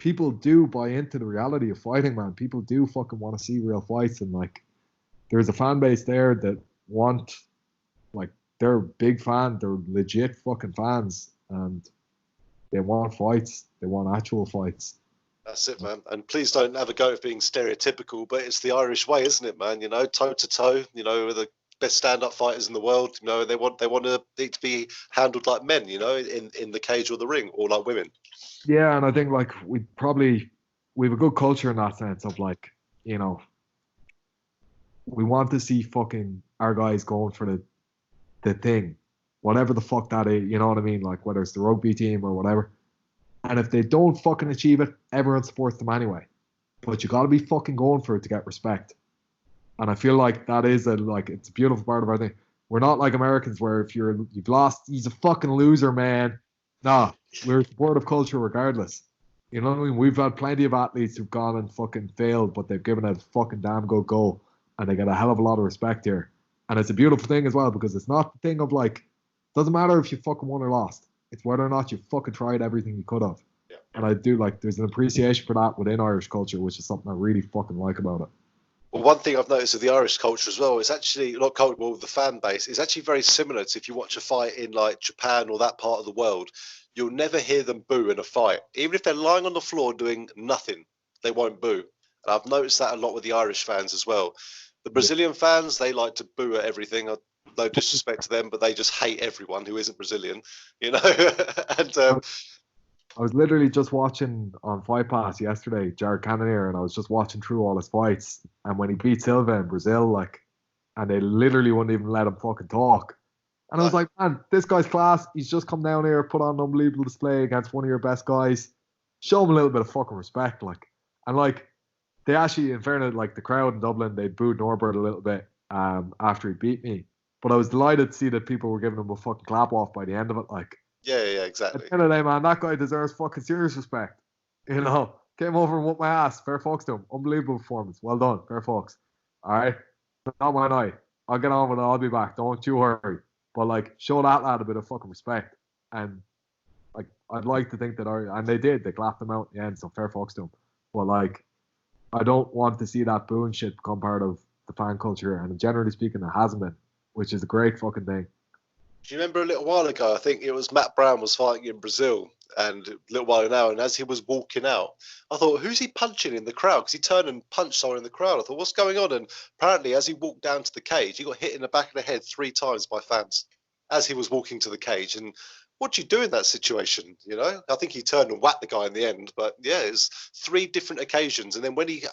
B: people do buy into the reality of fighting, man. People do fucking want to see real fights, and like, there's a fan base there that want, like, they're big fan, they're legit fucking fans, and they want fights. They want actual fights.
A: That's it, man. And please don't ever go with being stereotypical, but it's the Irish way, isn't it, man? You know, toe to toe. You know, the best stand-up fighters in the world. You know, they want it to be handled like men. You know, in the cage or the ring, or like women.
B: Yeah, and I think like we have a good culture in that sense of like, you know, we want to see fucking our guys going for the thing, whatever the fuck that is. You know what I mean? Like whether it's the rugby team or whatever. And if they don't fucking achieve it, everyone supports them anyway. But you got to be fucking going for it to get respect. And I feel like that is it's a beautiful part of our thing. We're not like Americans where if you've lost, he's a fucking loser, man. Nah, we're a supportive culture regardless. You know what I mean? We've had plenty of athletes who've gone and fucking failed, but they've given it a fucking damn good go. And they get a hell of a lot of respect here. And it's a beautiful thing as well because it's not the thing of like, doesn't matter if you fucking won or lost. It's whether or not you fucking tried everything you could have.
A: Yeah.
B: And I do like, there's an appreciation for that within Irish culture, which is something I really fucking like about it.
A: Well, one thing I've noticed with the Irish culture as well is actually not culture, well, the fan base is actually very similar to if you watch a fight in like Japan or that part of the world, you'll never hear them boo in a fight. Even if they're lying on the floor doing nothing, they won't boo. And I've noticed that a lot with the Irish fans as well. The Brazilian fans, they like to boo at everything. No disrespect to them, but they just hate everyone who isn't Brazilian, you know. And
B: I was literally just watching on Fight Pass yesterday, Jared Cannonier, and I was just watching through all his fights. And when he beat Silva in Brazil, like, and they literally wouldn't even let him fucking talk. And I was like, man, this guy's class. He's just come down here, put on an unbelievable display against one of your best guys. Show him a little bit of fucking respect, like. And like, they actually, in fairness, like the crowd in Dublin, they booed Norbert a little bit after he beat me. But I was delighted to see that people were giving him a fucking clap off by the end of it, like.
A: Yeah, exactly.
B: At the end of the day, man, that guy deserves fucking serious respect. You know, came over and whooped my ass. Fair fucks to him. Unbelievable performance. Well done. Fair fucks. All right. Not my night. I'll get on with it. I'll be back. Don't you worry. But like, show that lad a bit of fucking respect. And like, I'd like to think that and they did. They clapped him out in the end. So fair fucks to him. But like, I don't want to see that booing shit become part of the fan culture. And generally speaking, it hasn't been, which is a great fucking thing.
A: Do you remember a little while ago, I think it was Matt Brown was fighting in Brazil and a little while now, and as he was walking out, I thought, who's he punching in the crowd? Because he turned and punched someone in the crowd. I thought, what's going on? And apparently, as he walked down to the cage, he got hit in the back of the head 3 times by fans as he was walking to the cage. And what do you do in that situation? You know, I think he turned and whacked the guy in the end. But yeah, it's 3 different occasions. And then when he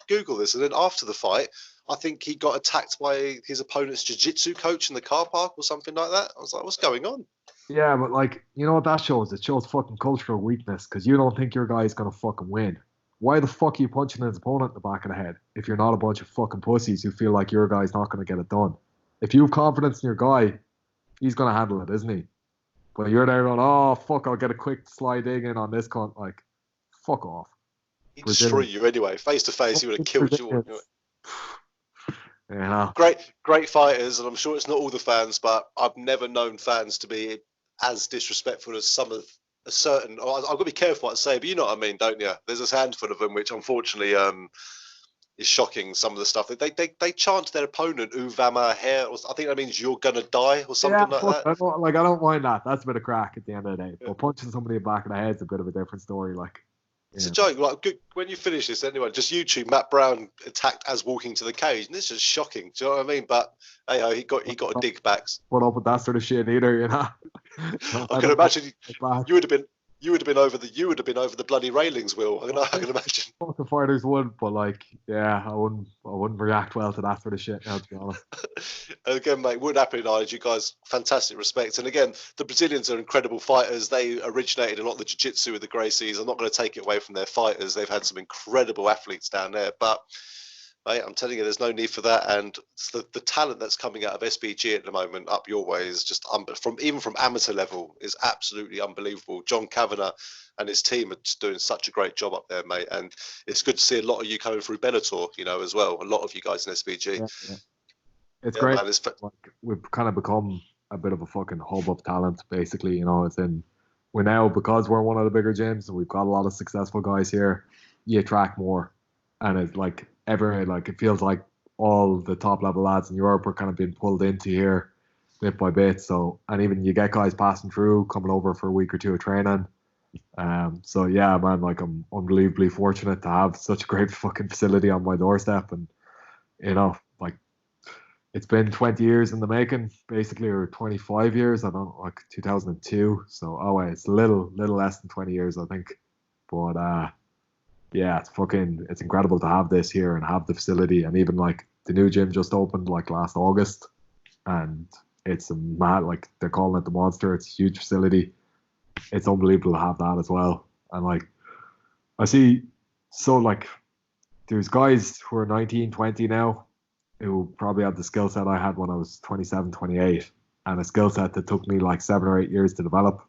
A: Google this, and then after the fight, I think he got attacked by his opponent's jiu-jitsu coach in the car park or something like that. I was like, what's going on?
B: Yeah, but like, you know what that shows? It shows fucking cultural weakness because you don't think your guy's going to fucking win. Why the fuck are you punching his opponent in the back of the head if you're not a bunch of fucking pussies who feel like your guy's not going to get it done? If you have confidence in your guy, he's going to handle it, isn't he? But you're there going, oh, fuck, I'll get a quick slide in on this cunt. Like, fuck off.
A: He'd destroy you anyway. Face to face, he would have killed you.
B: Yeah.
A: Great fighters, and I'm sure it's not all the fans, but I've never known fans to be as disrespectful as some of a certain. I've got to be careful what I say, but you know what I mean, don't you? There's a handful of them which, unfortunately, is shocking. Some of the stuff they chant their opponent "Uvama hair," or I think that means "you're gonna die" or something like that.
B: I don't mind that. That's a bit of crack at the end of the day. Yeah. But punching somebody in the back of the head is a bit of a different story. Like.
A: It's a joke. Like, good, when you finish this, anyway, just YouTube Matt Brown attacked as walking to the cage, and it's just shocking. Do you know what I mean? But hey, he got a dig back.
B: Put up with that sort of shit either, you know.
A: I can imagine you would have been over the bloody railings, Will. I can imagine.
B: The fighters would, but like, yeah, I wouldn't react well to that sort of shit. Now, to be honest.
A: Again, mate, wouldn't happen in Ireland. You guys, fantastic respect. And again, the Brazilians are incredible fighters. They originated a lot of the jiu-jitsu with the Gracies. I'm not going to take it away from their fighters. They've had some incredible athletes down there, but. Mate, I'm telling you, there's no need for that, and the talent that's coming out of SBG at the moment up your way is just even from amateur level is absolutely unbelievable. John Kavanagh and his team are just doing such a great job up there, mate, and it's good to see a lot of you coming through Bellator, you know, as well. A lot of you guys in SBG.
B: Yeah. It's great. Man, we've kind of become a bit of a fucking hub of talent, basically. You know, it's in we're now, because we're one of the bigger gyms and we've got a lot of successful guys here, you attract more. And it's like it feels like all the top level lads in Europe are kind of being pulled into here bit by bit. So, and even you get guys passing through, coming over for a week or two of training. So yeah, man, like I'm unbelievably fortunate to have such a great fucking facility on my doorstep. And, like it's been 20 years in the making, basically, or 25 years. I don't know, like 2002. So, oh, wait, it's a little less than 20 years, I think. But, yeah, it's incredible to have this here and have the facility. And even like the new gym just opened like last August, and it's a mad, like they're calling it the Monster. It's a huge facility. It's unbelievable to have that as well. And like I see, so like there's guys who are 19, 20 now who probably have the skill set I had when I was 27, 28, and a skill set that took me like 7 or 8 years to develop,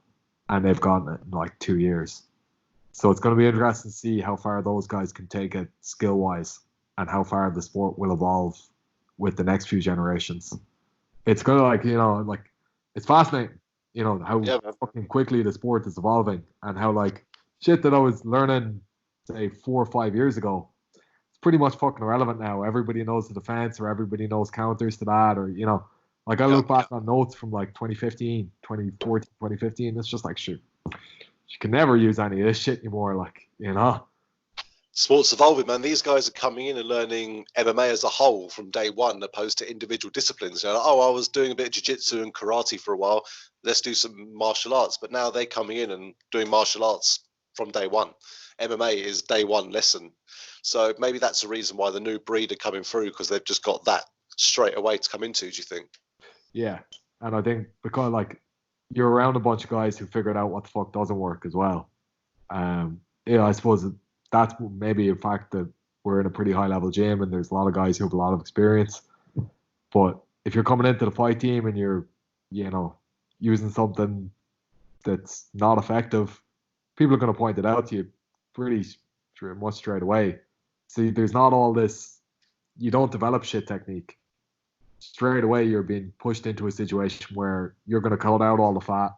B: and they've gotten it in like 2 years. So it's going to be interesting to see how far those guys can take it skill wise, and how far the sport will evolve with the next few generations. It's going to like it's fascinating, how fucking quickly the sport is evolving, and how like shit that I was learning say 4 or 5 years ago, it's pretty much fucking irrelevant now. Everybody knows the defense, or everybody knows counters to that, or like I look back on notes from like 2015, 2014, 2015. It's just like, shoot, you can never use any of this shit anymore. Like,
A: Sports evolving, man. These guys are coming in and learning MMA as a whole from day one, opposed to individual disciplines. I was doing a bit of jiu-jitsu and karate for a while. Let's do some martial arts. But now they're coming in and doing martial arts from day one. MMA is day one lesson. So maybe that's the reason why the new breed are coming through, because they've just got that straight away to come into, do you think?
B: Yeah. And I think because like you're around a bunch of guys who figured out what the fuck doesn't work as well. I suppose that's maybe a fact that we're in a pretty high level gym and there's a lot of guys who have a lot of experience. But if you're coming into the fight team and you're, using something that's not effective, people are going to point it out to you pretty much straight away. See, there's not all this, you don't develop shit technique. Straight away, you're being pushed into a situation where you're going to cut out all the fat.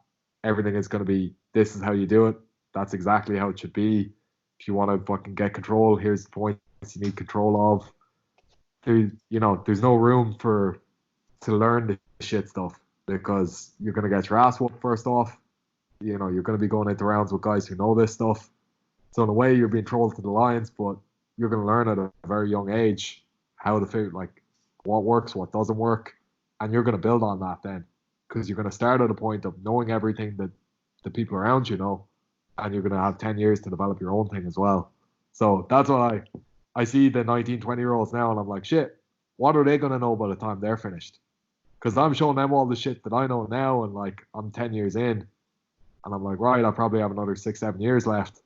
B: Everything is going to be, this is how you do it. That's exactly how it should be. If you want to fucking get control, here's the points you need control of. There's no room to learn the shit stuff, because you're going to get your ass whooped first off. You're going to be going into rounds with guys who know this stuff. So in a way, you're being thrown to the lions, but you're going to learn at a very young age how to figure, like, what works, what doesn't work, and you're going to build on that then, because you're going to start at a point of knowing everything that the people around you know, and you're going to have 10 years to develop your own thing as well. So that's what I see the 19, 20-year-olds now, and I'm like, shit, what are they going to know by the time they're finished? Because I'm showing them all the shit that I know now, and like I'm 10 years in, and I'm like, right, I'll probably have another 6-7 years left.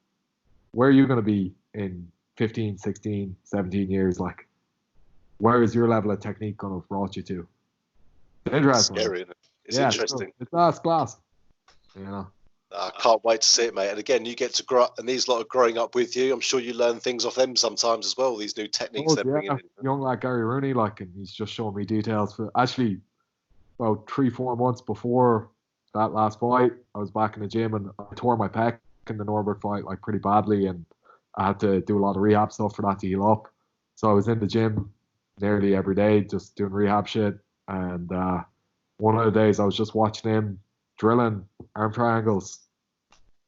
B: Where are you going to be in 15, 16, 17 years? Like, where is your level of technique going to have brought you to? It's interesting.
A: It's scary, isn't it? It's interesting.
B: It's class.
A: I can't wait to see it, mate. And again, you get to grow up, and these lot are growing up with you. I'm sure you learn things off them sometimes as well, these new techniques they're bringing in.
B: Young lad Gary Rooney, like, and he's just showing me details. For actually, about 3-4 months before that last fight, I was back in the gym and I tore my pec in the Norbert fight, like, pretty badly, and I had to do a lot of rehab stuff for that to heal up. So I was in the gym nearly every day just doing rehab shit, and one of the days I was just watching him drilling arm triangles,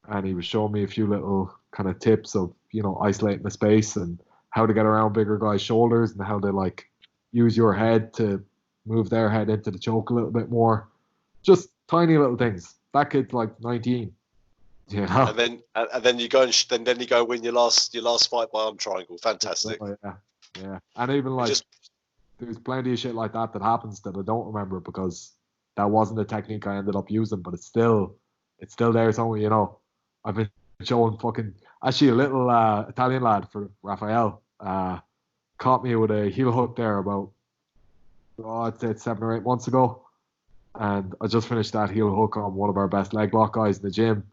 B: and he was showing me a few little kind of tips of isolating the space and how to get around bigger guys' shoulders and how to like use your head to move their head into the choke a little bit more. Just tiny little things. That kid's like 19.
A: And then you go and then you go win your last fight by arm triangle. Fantastic.
B: Yeah. And even like there's plenty of shit like that happens that I don't remember because that wasn't the technique I ended up using, but it's still there somewhere. I've been showing actually a little Italian lad for Raphael caught me with a heel hook there about I'd say it's 7 or 8 months ago, and I just finished that heel hook on one of our best leg lock guys in the gym.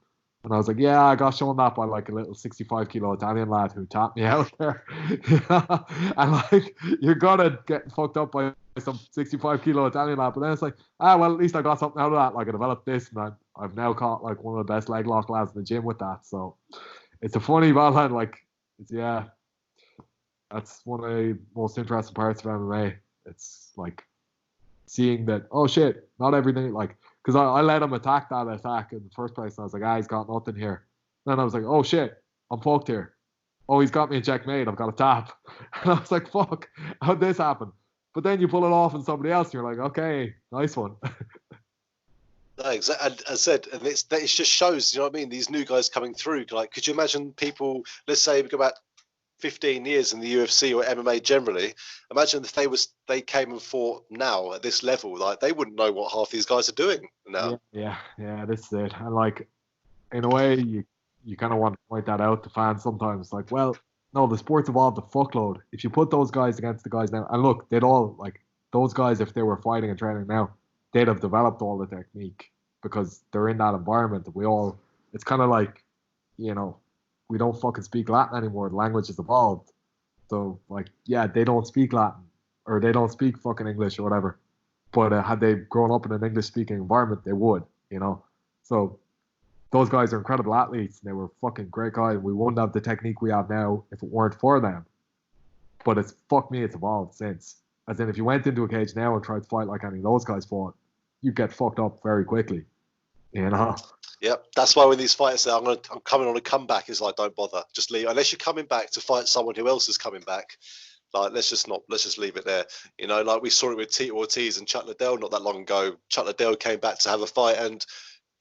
B: And I was like, yeah, I got shown that by like a little 65-kilo Italian lad who tapped me out there. And like, you're gonna get fucked up by some 65-kilo Italian lad. But then it's like, well, at least I got something out of that. Like, I developed this and I've now caught like one of the best leg lock lads in the gym with that. So it's a funny battle. Like, yeah, that's one of the most interesting parts of MMA. It's like seeing that, oh shit, not everything, like, because I let him attack that attack in the first place. And I was like, he's got nothing here. Then I was like, oh shit, I'm fucked here. Oh, he's got me a checkmate. I've got a tap. And I was like, fuck, how'd this happen? But then you pull it off on somebody else, and you're like, okay, nice one.
A: No, exactly. And as I said, and it just shows, you know what I mean? These new guys coming through. Like, could you imagine people? Let's say we go back 15 years in the UFC or MMA generally. Imagine if they came and fought now at this level. Like, they wouldn't know what half these guys are doing now.
B: Yeah. This is it. And like, in a way, you kind of want to point that out to fans sometimes. Like, well, no, the sport's evolved a fuckload. If you put those guys against the guys now, and look, they'd all, like, those guys, if they were fighting and training now, they'd have developed all the technique because they're in that environment. It's kind of like, you know, we don't fucking speak Latin anymore. The language has evolved. So, like, yeah, they don't speak Latin or they don't speak fucking English or whatever. But had they grown up in an English speaking environment, they would, you know. So those guys are incredible athletes. And they were fucking great guys. We wouldn't have the technique we have now if it weren't for them. But it's evolved since. As in, if you went into a cage now and tried to fight like any of those guys fought, you get fucked up very quickly. You know.
A: Yep, that's why when these fighters say I'm coming on a comeback, it's like, don't bother, just leave. Unless you're coming back to fight someone who else is coming back, like let's just leave it there. You know, like we saw it with Tito Ortiz and Chuck Liddell not that long ago. Chuck Liddell came back to have a fight, and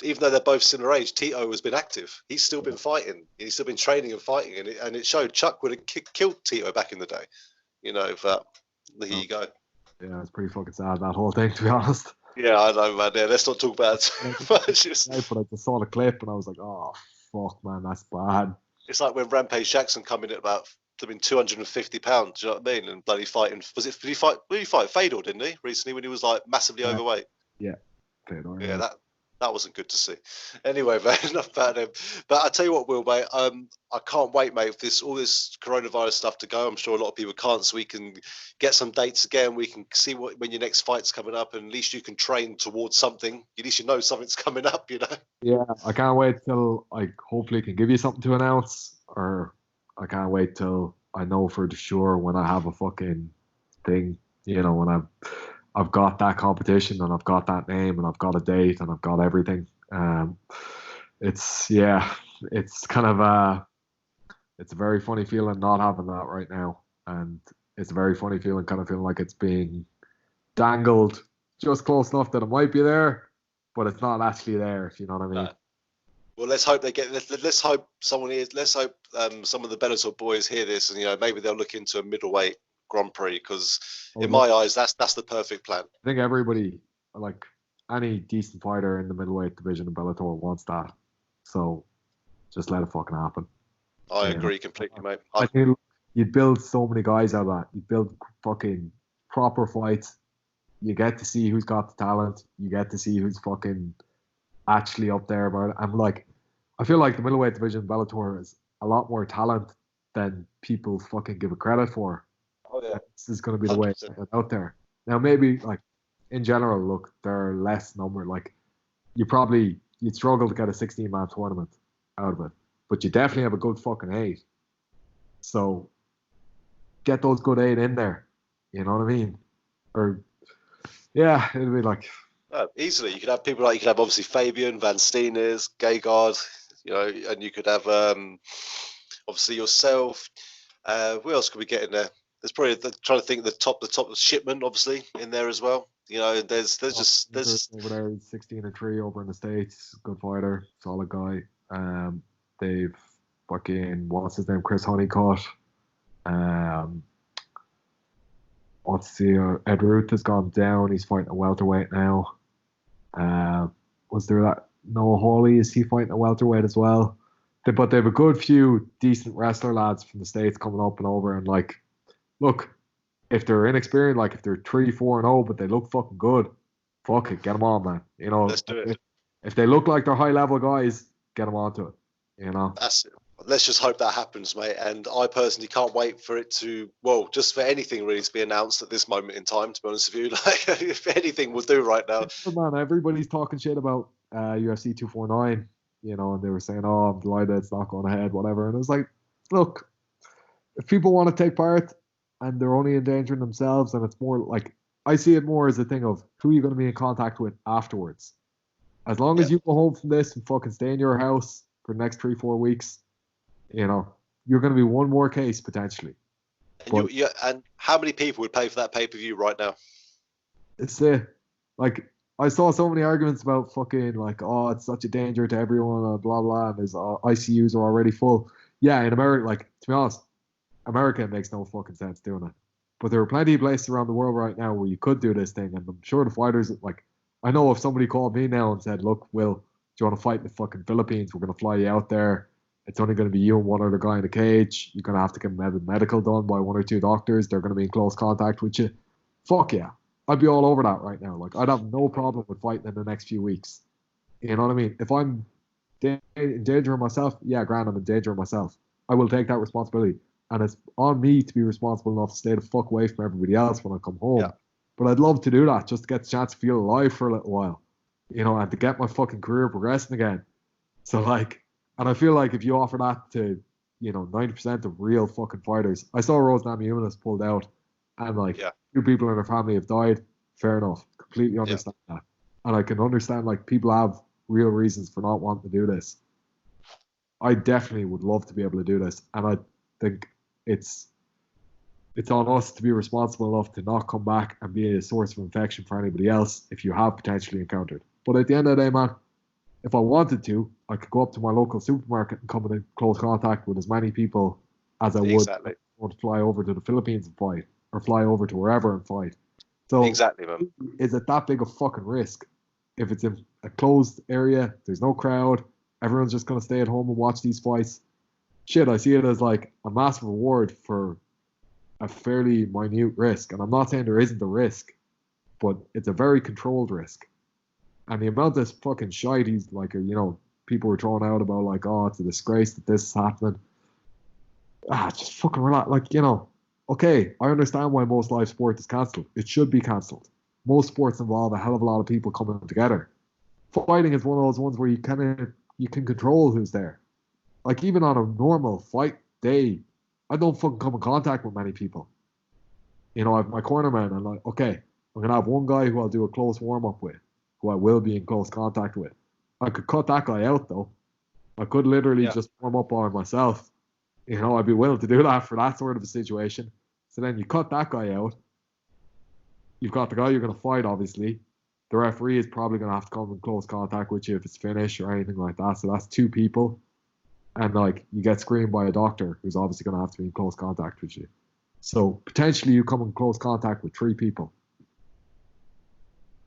A: even though they're both similar age, Tito has been active. He's still been fighting. He's still been training and fighting, and it showed. Chuck would have killed Tito back in the day. You know, but here you go.
B: Yeah, it's pretty fucking sad, that whole thing, to be honest.
A: Yeah, I know, man. Yeah, let's not talk about it.
B: But I just saw the clip and I was like, oh, fuck, man, that's bad.
A: It's like when Rampage Jackson come in at about, I mean, 250 pounds, do you know what I mean? And bloody fighting. Did he fight Fedor, didn't he, recently, when he was like massively overweight?
B: Yeah, Fedor.
A: Yeah, that wasn't good to see. Anyway, mate, enough about him. But I tell you what, Will, mate, I can't wait, mate, for all this coronavirus stuff to go. I'm sure a lot of people can't, so we can get some dates again. We can see when your next fight's coming up, and at least you can train towards something. At least you know something's coming up, you know?
B: Yeah, I can't wait till I hopefully can give you something to announce, or I can't wait till I know for sure when I have a fucking thing, you know, when I've got that competition and I've got that name and I've got a date and I've got everything. It's kind of it's a very funny feeling not having that right now, and it's a very funny feeling, kind of feeling like it's being dangled just close enough that it might be there, but it's not actually there, if you know what I mean.
A: Well, let's hope they get. Let's hope someone is. Let's hope some of the Bellator boys hear this, and you know maybe they'll look into a middleweight Grand Prix, because in my eyes that's the perfect plan.
B: I think everybody, like any decent fighter in the middleweight division of Bellator, wants that. So just let it fucking happen.
A: I agree completely, mate.
B: I think you'd build so many guys out of that. You build fucking proper fights. You get to see who's got the talent. You get to see who's fucking actually up there about it. I'm like, I feel like the middleweight division of Bellator is a lot more talent than people fucking give it credit for.
A: Oh, yeah.
B: This is going to be the 100%. Way out there. Now, maybe, like, in general, look, there are less number. Like, you'd struggle to get a 16-man tournament out of it. But you definitely have a good fucking 8. So, get those good 8 in there. You know what I mean? Or, yeah, it'd be like...
A: easily. You could have people like, you could have obviously Fabian, Van Steeners, Gegard, you know, and you could have obviously yourself. Who else could we get in there? There's probably trying to think the top Shipman, obviously, in there as well. You know, there's
B: over there, 16-3 over in the States, good fighter, solid guy. They've fucking, what's his name, Chris Honeycutt. Ed Ruth has gone down. He's fighting a welterweight now. Was there that Noah Hawley? Is he fighting a welterweight as well? But they have a good few decent wrestler lads from the States coming up and over, and like, look, if they're inexperienced, like if they're 3-4-0, but they look fucking good, fuck it, get them on, man. You know,
A: let's do it.
B: If they look like they're high level guys, get them onto it. You know,
A: that's it. let's just hope that happens, mate. And I personally can't wait for it to, well, just for anything really to be announced at this moment in time, to be honest with you. Like, if anything will do right now.
B: Man, everybody's talking shit about UFC 249, you know, and they were saying, oh, I'm delighted it's not going ahead, whatever. And it was like, look, if people want to take part and they're only endangering themselves, and it's more like, I see it more as a thing of who are you going to be in contact with afterwards. As long as you go home from this and fucking stay in your house for the next 3-4 weeks, you know, you're going to be one more case potentially.
A: And, and how many people would pay for that pay-per-view right now?
B: It's like, I saw so many arguments about fucking like, oh, it's such a danger to everyone, blah blah. And there's ICUs are already full. Yeah, in America, like, to be honest, America makes no fucking sense doing it. But there are plenty of places around the world right now where you could do this thing, and I'm sure the fighters, like, I know if somebody called me now and said, look, Will, do you want to fight in the fucking Philippines? We're gonna fly you out there. It's only going to be you and one other guy in the cage. You're going to have to get medical done by 1 or 2 doctors. They're going to be in close contact with you. Fuck yeah. I'd be all over that right now. Like, I'd have no problem with fighting in the next few weeks. You know what I mean? If I'm in danger of myself, yeah, grand, I'm in danger of myself. I will take that responsibility. And it's on me to be responsible enough to stay the fuck away from everybody else when I come home. Yeah. But I'd love to do that just to get the chance to feel alive for a little while. You know, and to get my fucking career progressing again. So, like, and I feel like if you offer that to, you know, 90% of real fucking fighters. I saw Rose Namajunas pulled out, and like 2 people in her family have died. Fair enough. Completely understand that. And I can understand, like, people have real reasons for not wanting to do this. I definitely would love to be able to do this. And I think it's on us to be responsible enough to not come back and be a source of infection for anybody else if you have potentially encountered. But at the end of the day, man, if I wanted to, I could go up to my local supermarket and come in close contact with as many people as I would want to fly over to the Philippines and fight, or fly over to wherever and fight. So,
A: man.
B: Is it that big a fucking risk? If it's in a closed area, there's no crowd, everyone's just going to stay at home and watch these fights. Shit, I see it as like a massive reward for a fairly minute risk. And I'm not saying there isn't a risk, but it's a very controlled risk. And the amount of fucking shite he's like, you know, people were throwing out about like, oh, it's a disgrace that this is happening. Just fucking relax. Like, you know, okay, I understand why most live sport is cancelled. It should be cancelled. Most sports involve a hell of a lot of people coming together. Fighting is one of those ones where you can control who's there. Like, even on a normal fight day, I don't fucking come in contact with many people. You know, I have my cornerman. I'm like, okay, I'm gonna have one guy who I'll do a close warm up with, who I will be in close contact with. I could cut that guy out though. I could literally just warm up by myself. You know, I'd be willing to do that for that sort of a situation. So then you cut that guy out. You've got the guy you're going to fight, obviously. The referee is probably going to have to come in close contact with you if it's finished or anything like that. So that's 2 people. And, like, you get screened by a doctor who's obviously going to have to be in close contact with you. So potentially you come in close contact with 3 people.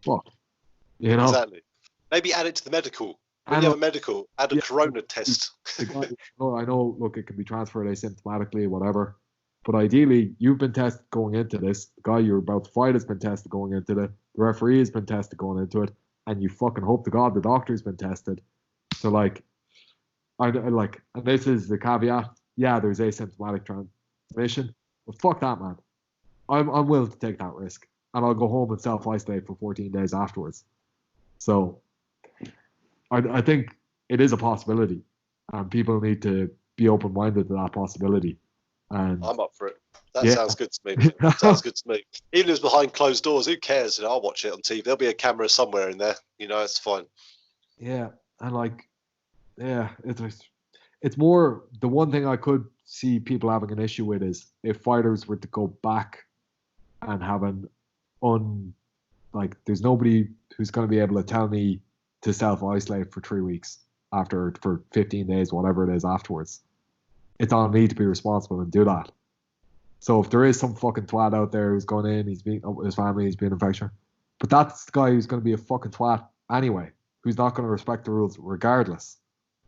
B: Fuck. You know?
A: Exactly. Maybe add it to the medical. When you have a medical, add a corona test.
B: I know, look, it can be transferred asymptomatically, whatever. But ideally, you've been tested going into this. The guy you're about to fight has been tested going into it. The referee has been tested going into it. And you fucking hope to God the doctor's been tested. So, like, and this is the caveat. Yeah, there's asymptomatic transmission. But fuck that, man. I'm willing to take that risk. And I'll go home and self-isolate for 14 days afterwards. So, I think it is a possibility. And people need to be open-minded to that possibility. And
A: I'm up for it. That sounds good to me. Sounds good to me. Even if it's behind closed doors, who cares? You know, I'll watch it on TV. There'll be a camera somewhere in there. You know, it's fine.
B: Yeah, and like, yeah, it's more, the one thing I could see people having an issue with is if fighters were to go back and have there's nobody who's going to be able to tell me to self-isolate for 3 weeks for 15 days, whatever it is afterwards. It's on me to be responsible and do that. So if there is some fucking twat out there who's going in, his family's being infected, but that's the guy who's going to be a fucking twat anyway, who's not going to respect the rules regardless.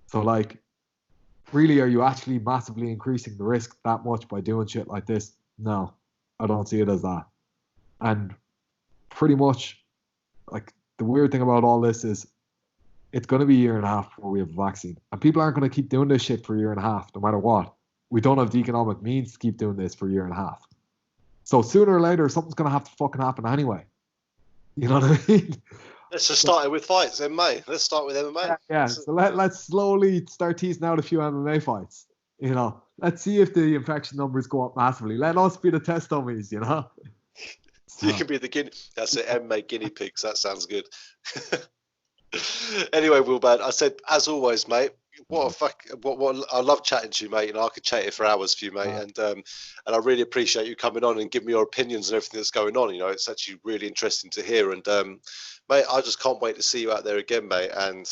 B: So, like, really, are you actually massively increasing the risk that much by doing shit like this? No, I don't see it as that. And pretty much, like, the weird thing about all this is it's going to be a year and a half before we have a vaccine. And people aren't going to keep doing this shit for a year and a half, no matter what. We don't have the economic means to keep doing this for a year and a half. So sooner or later, something's going to have to fucking happen anyway. You know what I mean?
A: Let's just start it with fights, MMA. Let's start with MMA.
B: Yeah. So let's slowly start teasing out a few MMA fights. You know, let's see if the infection numbers go up massively. Let us be the test dummies, you know?
A: You can be the guinea. That's it, MMA guinea pigs. That sounds good. Anyway, Will, man, I said, as always, mate, what I love chatting to you, mate. You know, I could chat here for hours for you, mate. And I really appreciate you coming on and giving me your opinions and everything that's going on. You know, it's actually really interesting to hear. And mate, I just can't wait to see you out there again, mate. And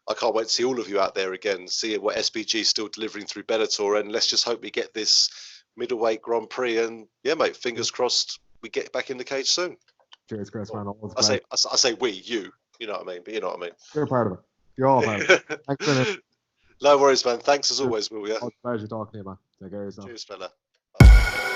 A: I can't wait to see all of you out there again, see what SBG is still delivering through Bellator. And let's just hope we get this middleweight Grand Prix. And yeah, mate, fingers crossed we get back in the cage soon.
B: Cheers, Chris, man.
A: I say we, you know what I mean, but you know what I mean.
B: You're a part of it. You're all part of it. Thanks for it.
A: No worries, man. Thanks as always, Will. Yeah.
B: Pleasure talking to you, man. Take care of yourself.
A: Cheers, fella.